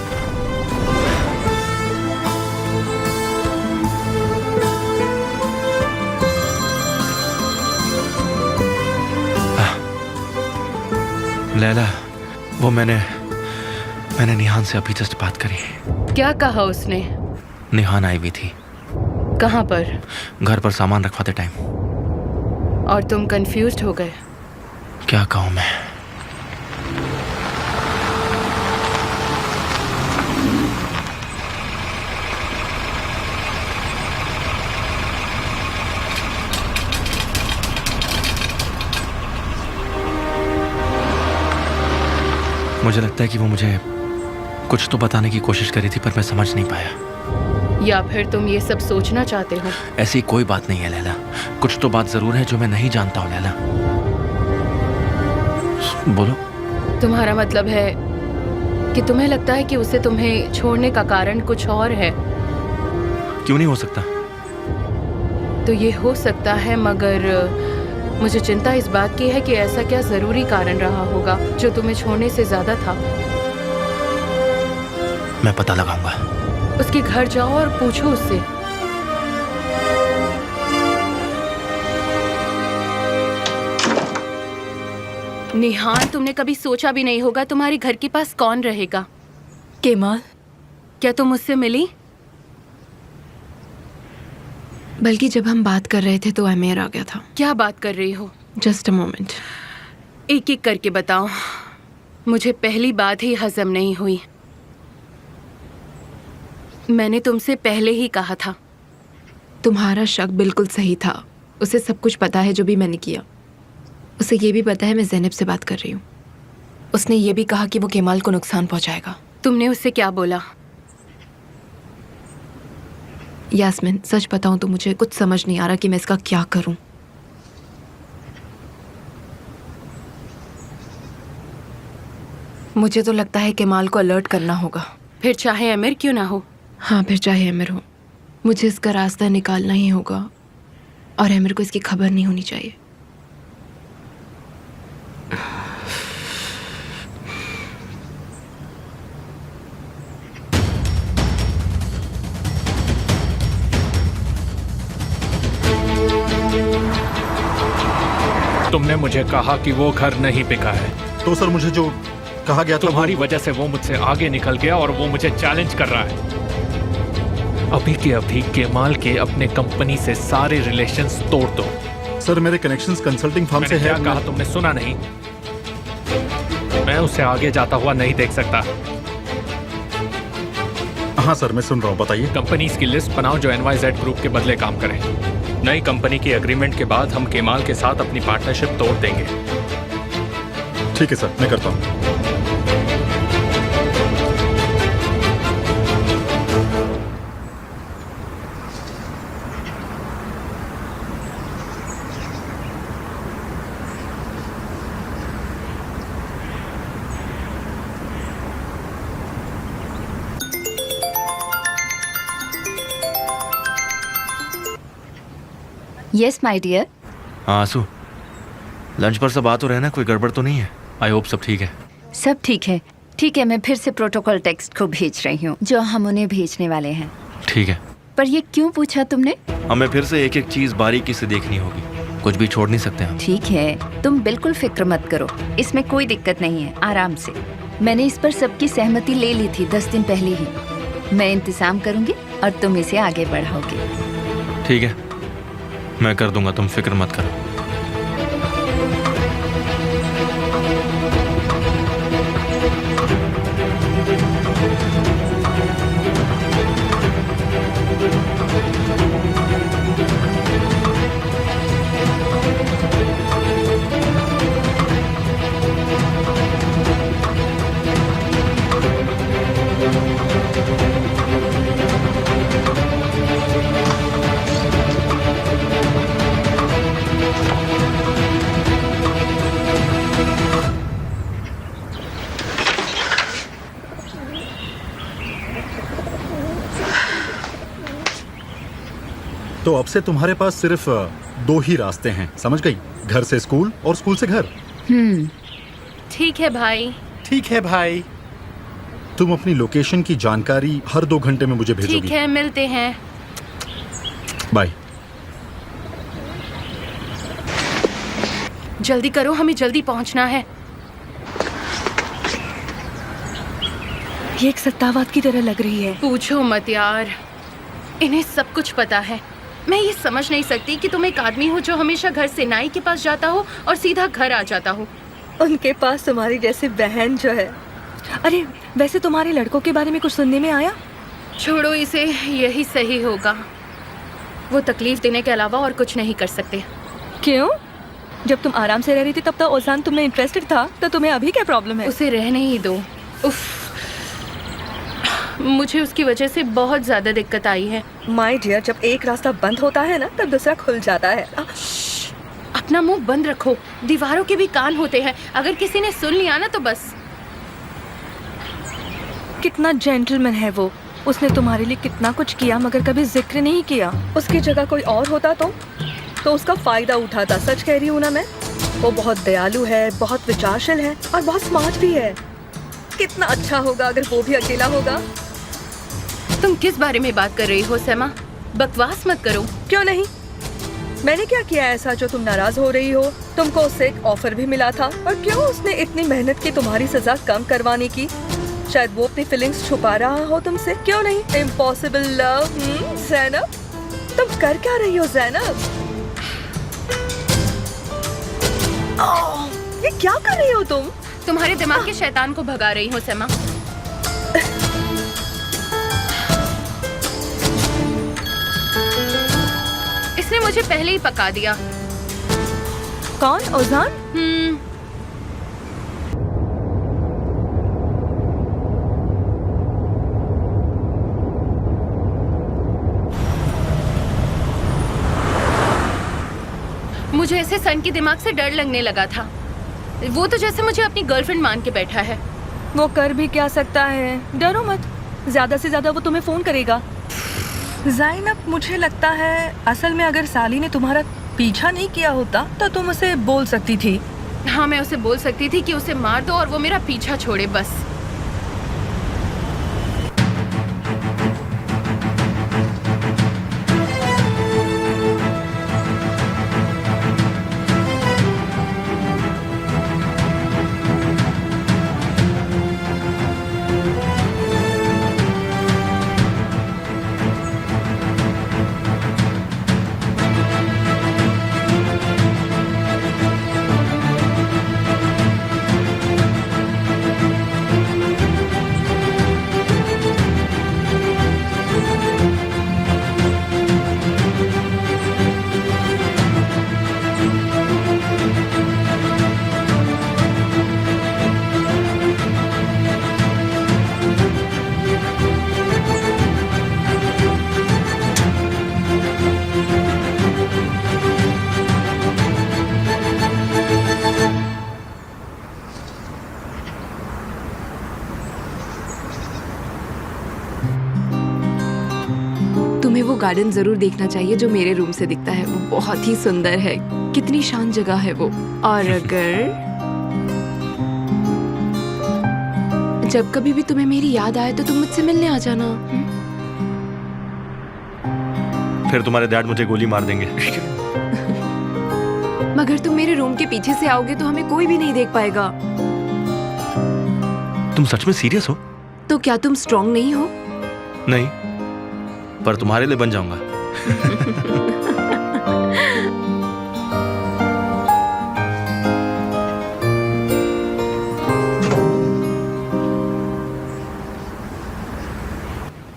लैला, वो मैंने निहान से अभी जस्ट बात करी। क्या कहा उसने? निहान आई हुई थी। कहाँ पर? घर पर सामान रखवाते टाइम। और तुम कंफ्यूज्ड हो गए? क्या कहूँ मैं। मुझे लगता है कि वो मुझे कुछ तो बताने की कोशिश करी थी, पर मैं समझ नहीं पाया। या फिर तुम ये सब सोचना चाहते हो? ऐसी कोई बात नहीं है लैला। कुछ तो बात जरूर है जो मैं नहीं जानता हूँ लैला। बोलो। तुम्हारा मतलब है कि तुम्हें लगता है कि उसे तुम्हें छोड़ने का कारण कुछ और है? क्यों नहीं हो सकता? तो ये हो सकता है, मगर मुझे चिंता इस बात की है कि ऐसा क्या जरूरी कारण रहा होगा जो तुम्हें छोड़ने से ज्यादा था। मैं पता लगाऊंगा। उसके घर जाओ और पूछो उससे। निहान, तुमने कभी सोचा भी नहीं होगा तुम्हारे घर के पास कौन रहेगा। केमाल, क्या तुम उससे मिली? बल्कि जब हम बात कर रहे थे तो आमिर आ गया था। क्या बात कर रही हो? Just a moment. एक एक करके बताओ। मुझे पहली बात ही हजम नहीं हुई। मैंने तुमसे पहले ही कहा था। तुम्हारा शक बिल्कुल सही था। उसे सब कुछ पता है जो भी मैंने किया। उसे ये भी पता है मैं ज़ैनब से बात कर रही हूँ। उसने ये भी कहा कि वो केमाल को नुकसान पहुंचाएगा। तुमने उससे क्या बोला? यास्मिन, सच बताऊं तो मुझे कुछ समझ नहीं आ रहा कि मैं इसका क्या करूं। मुझे तो लगता है केमाल को अलर्ट करना होगा। फिर चाहे अमीर क्यों ना हो। हाँ, फिर चाहे अमीर हो, मुझे इसका रास्ता निकालना ही होगा और अमीर को इसकी खबर नहीं होनी चाहिए। तुमने मुझे कहा कि वो घर नहीं बिका है। तो सर मुझे जो कहा गया था तुम्हारी वजह से वो मुझसे आगे निकल गया और वो मुझे चैलेंज कर रहा है। अभी के अभी केमाल के अपने कंपनी से सारे रिलेशंस तोड़ दो। सर मेरे कनेक्शंस कंसल्टिंग फर्म से है। क्या कहा तुमने सुना नहीं? मैं उसे आगे जाता हुआ नहीं देख सकता। हाँ सर मैं सुन रहा हूँ, बताइए। कंपनीज की लिस्ट बनाओ जो NYZ ग्रुप के बदले काम करें। नई कंपनी की एग्रीमेंट के बाद हम केमाल के साथ अपनी पार्टनरशिप तोड़ देंगे। ठीक है सर, मैं करता हूँ। Yes my dear. हाँ आंसू, लंच पर सब आ तो रहना, कोई गड़बड़ तो नहीं है? आई होप सब ठीक है। सब ठीक है। ठीक है, मैं फिर से प्रोटोकॉल टेक्स्ट को भेज रही हूँ जो हम उन्हें भेजने वाले हैं। ठीक है। पर ये क्यों पूछा तुमने? हमें फिर से एक एक चीज बारीकी से देखनी होगी, कुछ भी छोड़ नहीं सकते हम। ठीक है, तुम बिल्कुल फिक्र मत करो, इसमें कोई दिक्कत नहीं है, आराम से। मैंने इस पर सबकी सहमति ले ली थी 10 दिन पहले ही। मैं इंतजाम करूंगी और तुम इसे आगे बढ़ाओगे। ठीक है, मैं कर दूंगा, तुम फिक्र मत करो। तो अब से तुम्हारे पास सिर्फ 2 ही रास्ते हैं, समझ गई? घर से स्कूल और स्कूल से घर। ठीक है भाई। ठीक है भाई। तुम अपनी लोकेशन की जानकारी हर 2 घंटे में मुझे भेजोगी। ठीक है, मिलते हैं। बाय। जल्दी करो, हमें जल्दी पहुंचना है। ये एक सत्तावाद की तरह लग रही है। पूछो मत यार, इन्हें सब कुछ पता है। मैं ये समझ नहीं सकती कि तुम एक आदमी हो जो हमेशा घर से नाई के पास जाता हो और सीधा घर आ जाता हो। उनके पास तुम्हारी जैसी बहन जो है। अरे वैसे तुम्हारे लड़कों के बारे में कुछ सुनने में आया? छोड़ो इसे, यही सही होगा। वो तकलीफ देने के अलावा और कुछ नहीं कर सकते। क्यों? जब तुम आराम से रह रही थी तब तो ओसान तुम में इंटरेस्टेड था, तो तुम्हें अभी क्या प्रॉब्लम है? उसे रहने ही दो। उफ, मुझे उसकी वजह से बहुत ज्यादा दिक्कत आई है। माय डियर, जब एक रास्ता बंद होता है ना तब दूसरा खुल जाता है। अपना मुंह बंद रखो, दीवारों के भी कान होते हैं, अगर किसी ने सुन लिया ना तो बस। कितना जेंटलमैन है वो। उसने तुम्हारे लिए कितना कुछ किया मगर कभी जिक्र नहीं किया। उसकी जगह कोई और होता तो उसका फायदा उठाता। सच कह रही हूँ ना मैं। वो बहुत दयालु है, बहुत विचारशील है और बहुत स्मार्ट भी है। कितना अच्छा होगा अगर वो भी अकेला होगा। तुम किस बारे में बात कर रही हो सैमा? बकवास मत करो। क्यों नहीं? मैंने क्या किया ऐसा जो तुम नाराज हो रही हो? तुमको उससे एक ऑफर भी मिला था और क्यों उसने इतनी मेहनत की तुम्हारी सजा कम करवाने की? शायद वो अपनी फीलिंग्स छुपा रहा हो तुमसे। क्यों नहीं? Impossible love. ज़ैनब, तुम कर क्या रही हो ज़ैनब? ये क्या कर रही हो तुम? तुम्हारे दिमाग के शैतान को भगा रही हूँ सैमा। इसने मुझे पहले ही पका दिया। कौन? ओजान? मुझे ऐसे सन के दिमाग से डर लगने लगा था। वो तो जैसे मुझे अपनी गर्लफ्रेंड मान के बैठा है। वो कर भी क्या सकता है? डरो मत, ज्यादा से ज्यादा वो तुम्हें फोन करेगा। ज़ैनब, मुझे लगता है असल में अगर साली ने तुम्हारा पीछा नहीं किया होता तो तुम उसे बोल सकती थी। हाँ, मैं उसे बोल सकती थी कि उसे मार दो और वो मेरा पीछा छोड़े बस। तुम्हें वो गार्डन जरूर देखना चाहिए जो मेरे रूम से दिखता है। वो बहुत ही सुंदर है, कितनी शांत जगह है वो। और अगर जब कभी भी तुम्हें मेरी याद आए तो तुम मुझसे मिलने आ जाना। फिर तुम्हारे डैड मुझे गोली मार देंगे। मगर तुम मेरे रूम के पीछे से आओगे तो हमें कोई भी नहीं देख पाएगा। तुम सच में सीरियस हो? तो क्या तुम स्ट्रॉन्ग नहीं हो? नहीं, पर तुम्हारे लिए बन जाऊंगा।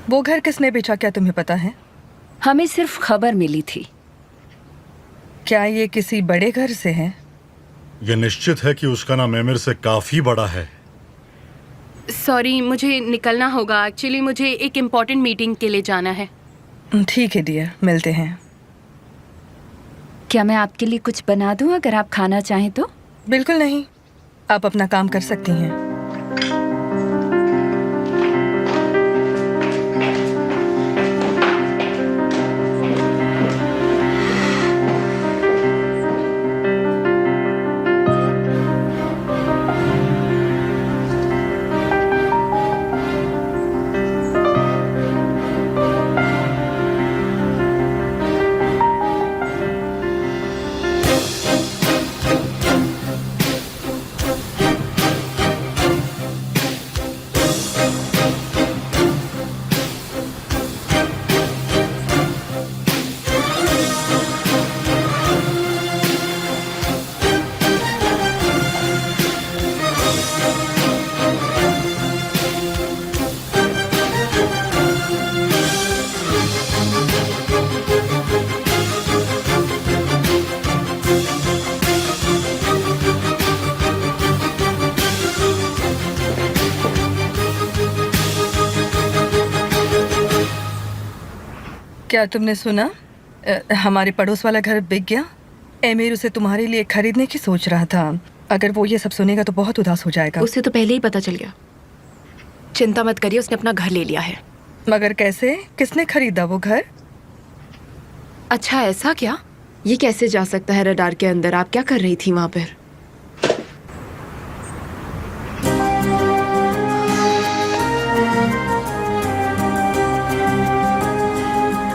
वो घर किसने बेचा, क्या तुम्हें पता है? हमें सिर्फ खबर मिली थी। क्या ये किसी बड़े घर से है? ये निश्चित है कि उसका नाम एमिर से काफी बड़ा है। सॉरी, मुझे निकलना होगा। एक्चुअली मुझे एक इम्पोर्टेंट मीटिंग के लिए जाना है। ठीक है डियर, मिलते हैं। क्या मैं आपके लिए कुछ बना दूं अगर आप खाना चाहें तो? बिल्कुल नहीं, आप अपना काम कर सकती हैं। क्या तुमने सुना? हमारे पड़ोस वाला घर बिक गया। एमिर उसे तुम्हारे लिए खरीदने की सोच रहा था। अगर वो ये सब सुनेगा तो बहुत उदास हो जाएगा। उसे तो पहले ही पता चल गया। चिंता मत करिए, उसने अपना घर ले लिया है। मगर कैसे? किसने खरीदा वो घर? अच्छा, ऐसा क्या? ये कैसे जा सकता है रडार के अंदर? आप क्या कर रही थी वहां पर?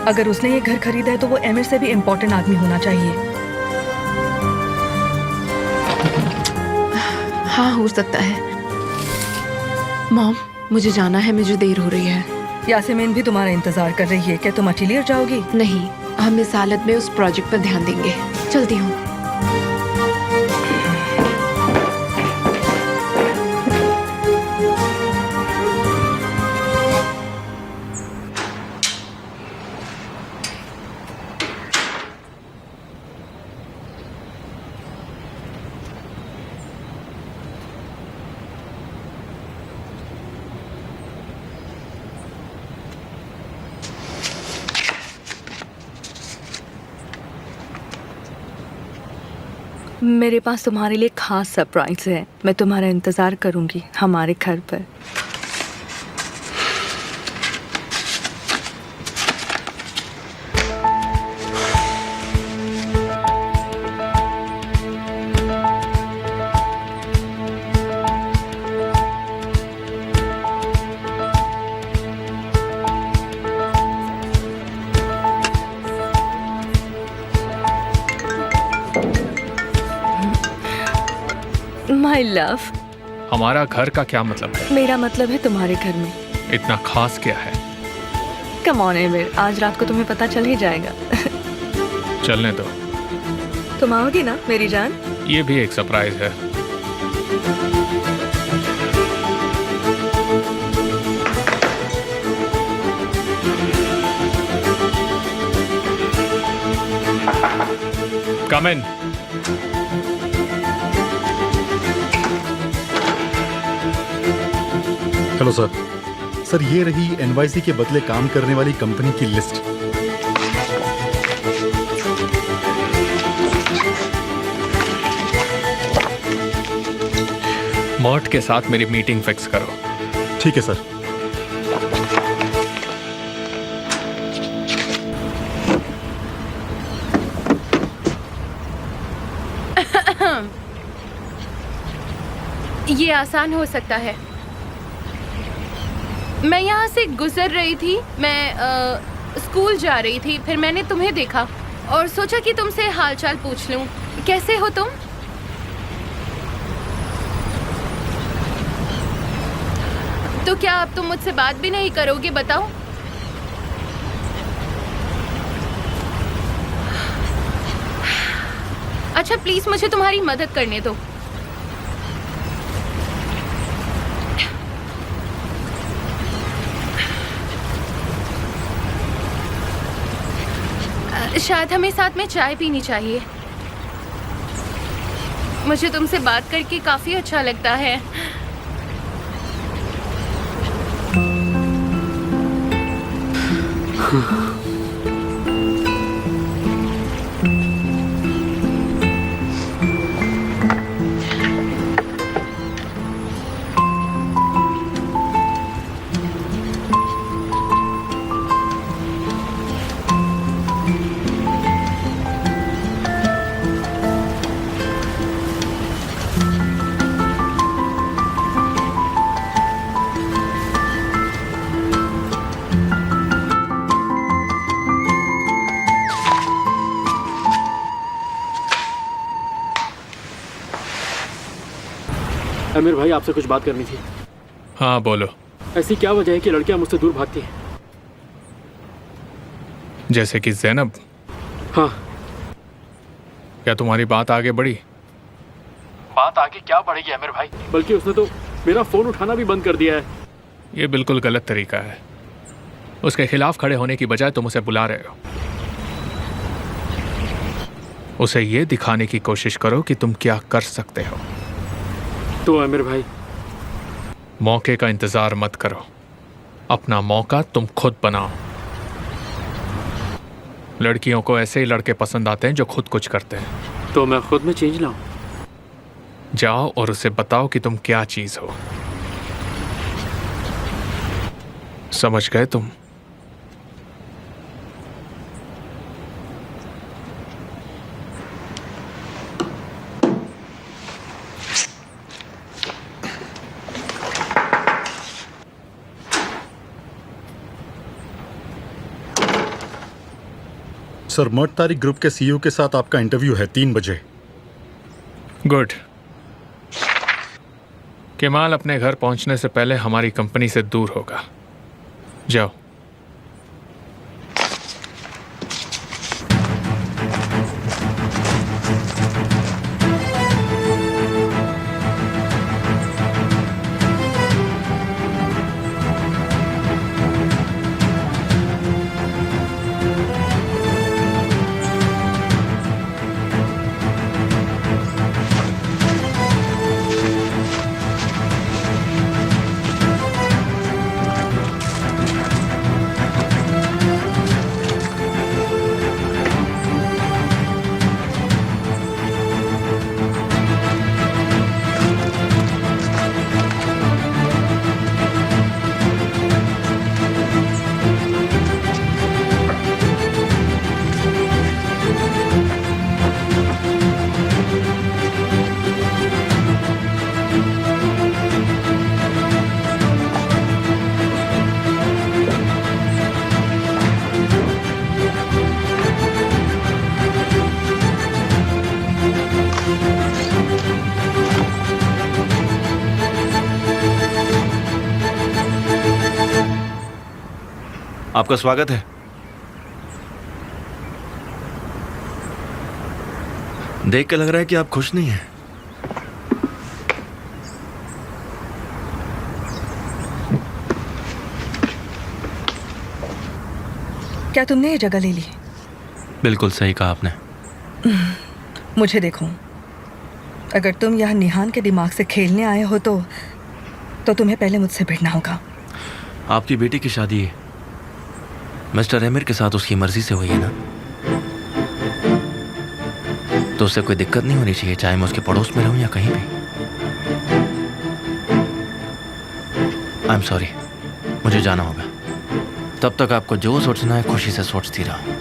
अगर उसने ये घर खरीदा है तो वो एमिर से भी इम्पोर्टेंट आदमी होना चाहिए। हाँ, हो सकता है। मॉम, मुझे जाना है, मुझे देर हो रही है। यासमीन भी तुम्हारा इंतजार कर रही है। क्या तुम अकेली जाओगी? नहीं, हम इस हालत में उस प्रोजेक्ट पर ध्यान देंगे। चलती हूँ। मेरे पास तुम्हारे लिए खास सरप्राइज है। मैं तुम्हारा इंतजार करूंगी हमारे घर पर। माय लव, हमारा घर का क्या मतलब है? मेरा मतलब है तुम्हारे घर में। इतना खास क्या है? कम ऑन एमिर, आज रात को तुम्हें पता चल ही जाएगा। चलने दो। तुम आओगी ना मेरी जान? ये भी एक सरप्राइज है। Come in. Hello sir. Sir ये रही एनवाईसी के बदले काम करने वाली कंपनी की लिस्ट। मॉर्ट के साथ मेरी मीटिंग फिक्स करो। ठीक है सर। ये आसान हो सकता है। मैं यहाँ से गुजर रही थी, मैं स्कूल जा रही थी, फिर मैंने तुम्हें देखा और सोचा कि तुमसे हालचाल पूछ लूं। कैसे हो तुम? तो क्या अब तुम मुझसे बात भी नहीं करोगे? बताओ। अच्छा प्लीज मुझे तुम्हारी मदद करने दो। शायद हमें साथ में चाय पीनी चाहिए। मुझे तुमसे बात करके काफी अच्छा लगता है। आमिर भाई, आपसे कुछ बात करनी थी। हाँ बोलो। ऐसी क्या वजह है कि लड़कियां मुझसे दूर भागती हैं? जैसे कि ज़ैनब। हाँ। क्या तुम्हारी बात आगे बढ़ी? बात आगे क्या बढ़ेगी आमिर भाई? बल्कि उसने तो मेरा फोन उठाना भी बंद कर दिया है। ये बिल्कुल गलत तरीका है। उसके खिलाफ खड़े होने की बजाय तुम उसे बुला रहे हो। उसे ये दिखाने की कोशिश करो कि तुम क्या कर सकते हो। तो आमिर भाई, मौके का इंतजार मत करो, अपना मौका तुम खुद बनाओ। लड़कियों को ऐसे ही लड़के पसंद आते हैं जो खुद कुछ करते हैं। तो मैं खुद में चेंज लाऊं? जाओ और उसे बताओ कि तुम क्या चीज हो। समझ गए तुम? सर, मर्ट तारिक ग्रुप के सीईओ के साथ आपका इंटरव्यू है 3 बजे। गुड। केमाल अपने घर पहुंचने से पहले हमारी कंपनी से दूर होगा। जाओ। आपका स्वागत है। देख के लग रहा है कि आप खुश नहीं हैं। क्या तुमने ये जगह ले ली? बिल्कुल सही कहा आपने। मुझे देखो, अगर तुम यहाँ निहान के दिमाग से खेलने आए हो तो तुम्हें पहले मुझसे भिड़ना होगा। आपकी बेटी की शादी मिस्टर एमिर के साथ उसकी मर्जी से हुई है ना, तो उससे कोई दिक्कत नहीं होनी चाहिए, चाहे मैं उसके पड़ोस में रहूं या कहीं भी। आई एम सॉरी, मुझे जाना होगा। तब तक आपको जो सोचना है खुशी से सोचती रहो।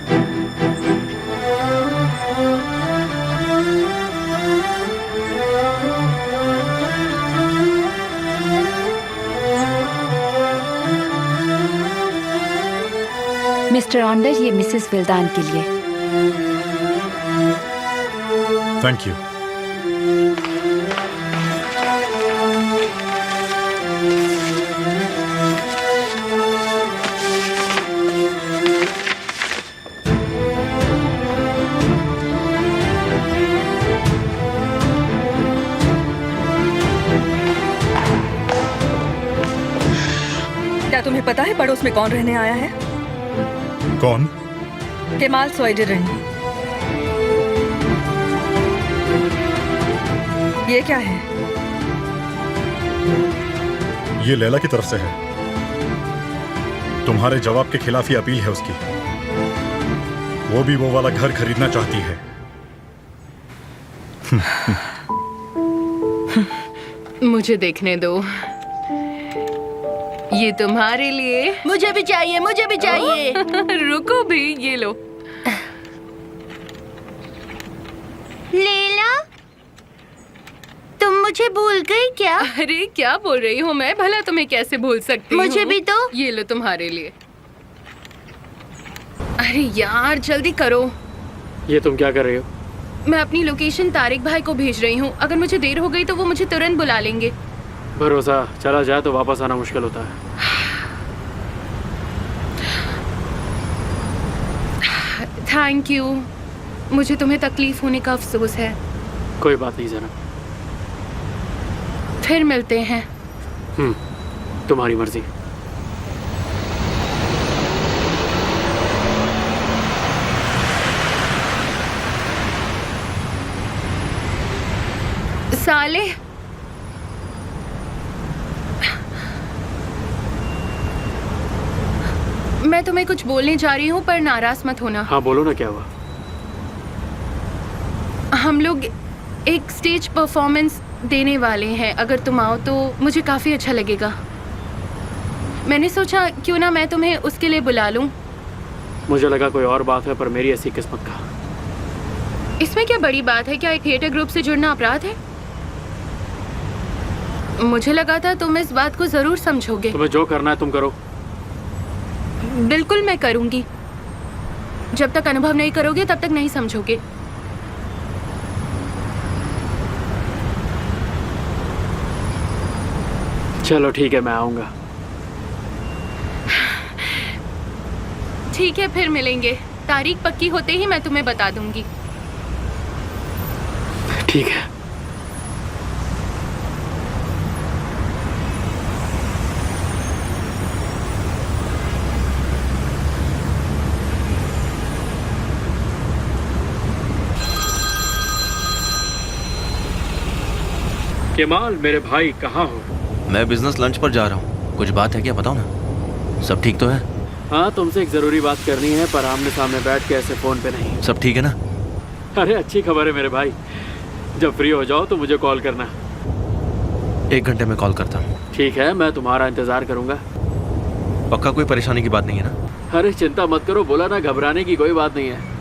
मिस्टर ऑन्डर, ये मिसेस विल्दान के लिए। Thank you. क्या तुम्हें पता है पड़ोस में कौन रहने आया है? कौन? केमाल सोइडरन। ये क्या है? ये लैला की तरफ से है। तुम्हारे जवाब के खिलाफ ही अपील है उसकी। वो भी वो वाला घर खरीदना चाहती है। मुझे देखने दो। ये तुम्हारे लिए। मुझे भी चाहिए, मुझे भी चाहिए। रुको भी, ये लो। लैला, तुम मुझे भूल गई क्या? अरे क्या बोल रही हूँ मैं, भला तुम्हें कैसे भूल सकती हूँ? मुझे भी तो। ये लो तुम्हारे लिए। अरे यार जल्दी करो। ये तुम क्या कर रही हो? मैं अपनी लोकेशन तारिक भाई को भेज रही हूँ। अगर मुझे देर हो गई तो वो मुझे तुरंत बुला लेंगे। भरोसा चला जाए तो वापस आना मुश्किल होता है। Thank you. मुझे तुम्हें तकलीफ होने का अफसोस है। कोई बात नहीं ज़ैनब, फिर मिलते हैं। तुम्हारी मर्जी। साले, मैं तुम्हें कुछ बोलने जा रही हूँ पर नाराज मत होना। हाँ बोलो ना, क्या हुआ? हम लोग एक स्टेज परफॉर्मेंस देने वाले हैं। अगर तुम आओ तो मुझे काफ़ी अच्छा लगेगा। मैंने सोचा क्यों ना मैं तुम्हें उसके लिए बुला लूँ। मुझे लगा कोई और बात है, पर मेरी ऐसी किस्मत का। इसमें क्या बड़ी बात है? क्या एक थिएटर ग्रुप से जुड़ना अपराध है? मुझे लगा था तुम इस बात को ज़रूर समझोगे। तुम्हें जो करना है तुम करो। बिल्कुल मैं करूँगी। जब तक अनुभव नहीं करोगे तब तक नहीं समझोगे। चलो ठीक है, मैं आऊँगा। ठीक है, फिर मिलेंगे। तारीख पक्की होते ही मैं तुम्हें बता दूंगी। ठीक है। केमाल मेरे भाई, कहाँ हो? मैं बिजनेस लंच पर जा रहा हूँ। कुछ बात है क्या, बताओ ना। सब ठीक तो है? हाँ, तुमसे एक ज़रूरी बात करनी है, पर आमने सामने बैठ के ऐसे फ़ोन पे नहीं। सब ठीक है ना? अरे अच्छी खबर है मेरे भाई। जब फ्री हो जाओ तो मुझे कॉल करना। 1 घंटे में कॉल करता हूँ। ठीक है, मैं तुम्हारा इंतज़ार करूँगा। पक्का कोई परेशानी की बात नहीं है ना? अरे चिंता मत करो, बोला ना, घबराने की कोई बात नहीं है।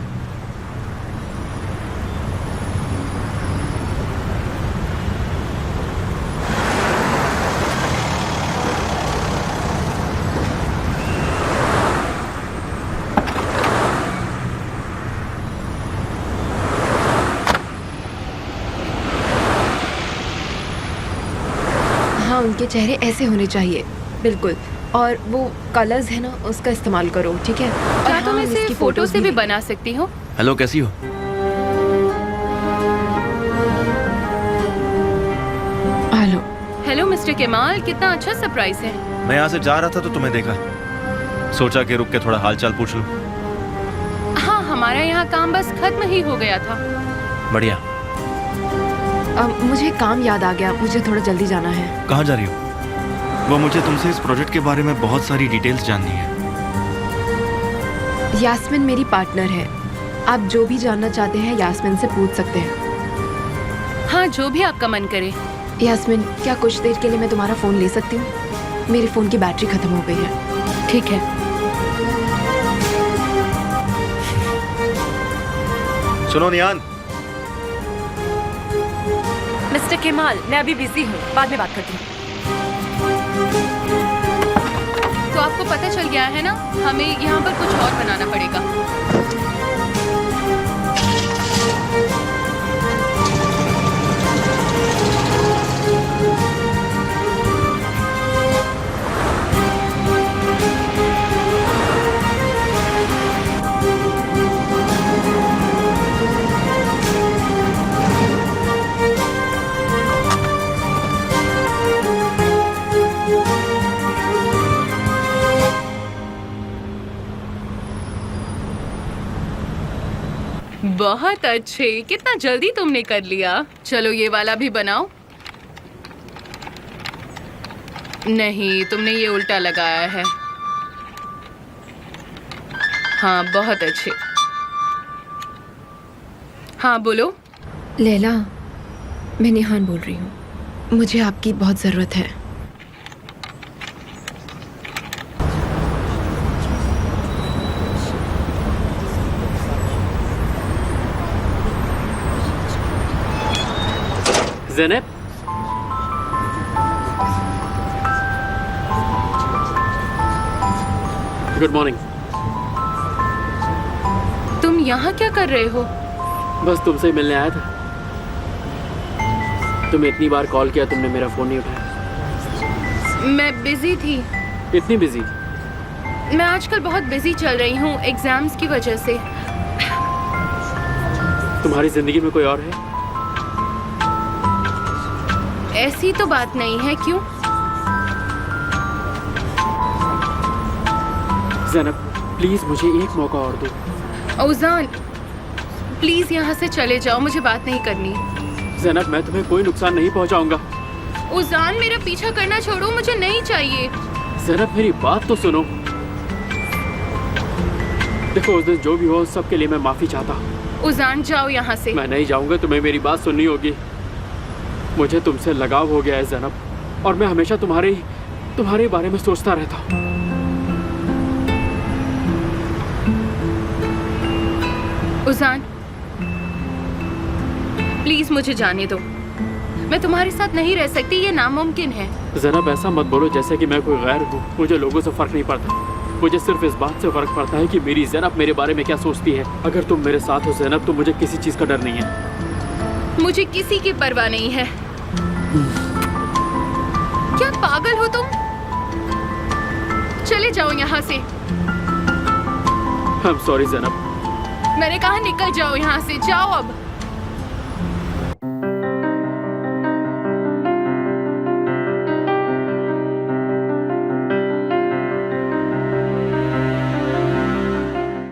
हाँ, उनके चेहरे ऐसे होने चाहिए। बिल्कुल। और वो कलर्स है ना उसका इस्तेमाल करो, ठीक है? और क्या तुम हाँ, इसे इसकी फोटो से भी है। बना सकती हो? हेलो, कैसी हो? हेलो। हेलो मिस्टर केमाल, कितना अच्छा सरप्राइज है। मैं यहाँ से जा रहा था तो तुम्हें देखा, सोचा कि रुक के थोड़ा हालचाल पूछ लूं। हाँ, हमारा यहाँ काम बस खत्म ही हो गया था। बढ़िया। मुझे काम याद आ गया, मुझे थोड़ा जल्दी जाना है। कहाँ जा रही हो? वो मुझे तुमसे इस प्रोजेक्ट के बारे में बहुत सारी डिटेल्स जाननी है। यास्मिन मेरी पार्टनर है, आप जो भी जानना चाहते हैं यास्मिन से पूछ सकते हैं। हाँ, जो भी आपका मन करे। यास्मिन, क्या कुछ देर के लिए मैं तुम्हारा फ़ोन ले सकती हूँ? मेरे फ़ोन की बैटरी ख़त्म हो गई है। ठीक है। सुनो निहान। मिस्टर केमाल, मैं अभी बिजी हूँ, बाद में बात करती हूँ। तो आपको पता चल गया है ना, हमें यहाँ पर कुछ और बनाना पड़ेगा। बहुत अच्छे, कितना जल्दी तुमने कर लिया। चलो ये वाला भी बनाओ। नहीं, तुमने ये उल्टा लगाया है। हाँ, बहुत अच्छे। हाँ, बोलो। लैला, मैं निहान बोल रही हूँ, मुझे आपकी बहुत ज़रूरत है। Zainab, good morning. तुम यहाँ क्या कर रहे हो? बस तुमसे मिलने आया था। तुम्हें इतनी बार कॉल किया, तुमने मेरा फ़ोन नहीं उठाया। मैं बिजी थी। इतनी बिजी? मैं आजकल बहुत बिजी चल रही हूँ एग्जाम्स की वजह से। तुम्हारी ज़िंदगी में कोई और है? ऐसी तो बात नहीं है, क्यों? ज़ैनब, प्लीज मुझे एक मौका और दो। औजान, प्लीज यहाँ से चले जाओ, मुझे बात नहीं करनी। ज़ैनब, मैं तुम्हें कोई नुकसान नहीं पहुँचाऊंगा। औजान, मेरा पीछा करना छोड़ो, मुझे नहीं चाहिए। ज़ैनब, मेरी बात तो सुनो। देखो, उस दिन जो भी हो, सबके लिए मैं माफी चाहता हूँ। औजान, जाओ यहाँ से। मैं नहीं जाऊंगा, तुम्हें मेरी बात सुननी होगी। मुझे तुमसे लगाव हो गया है ज़ैनब, और मैं हमेशा तुम्हारे बारे में सोचता रहता हूँ। औजान, प्लीज मुझे जाने दो। मैं तुम्हारे साथ नहीं रह सकती, ये नामुमकिन है। ज़ैनब, ऐसा मत बोलो जैसे कि मैं कोई गैर हूँ। मुझे लोगों से फर्क नहीं पड़ता। मुझे सिर्फ इस बात से फर्क पड़ता है कि मेरी ज़ैनब मेरे बारे में क्या सोचती है। अगर तुम मेरे साथ हो ज़ैनब, तो मुझे किसी चीज़ का डर नहीं है। मुझे किसी की परवाह नहीं है। क्या पागल हो तुम? चले जाओ यहाँ से। I'm sorry Zainab. मैंने कहा निकल जाओ यहाँ से, जाओ अब।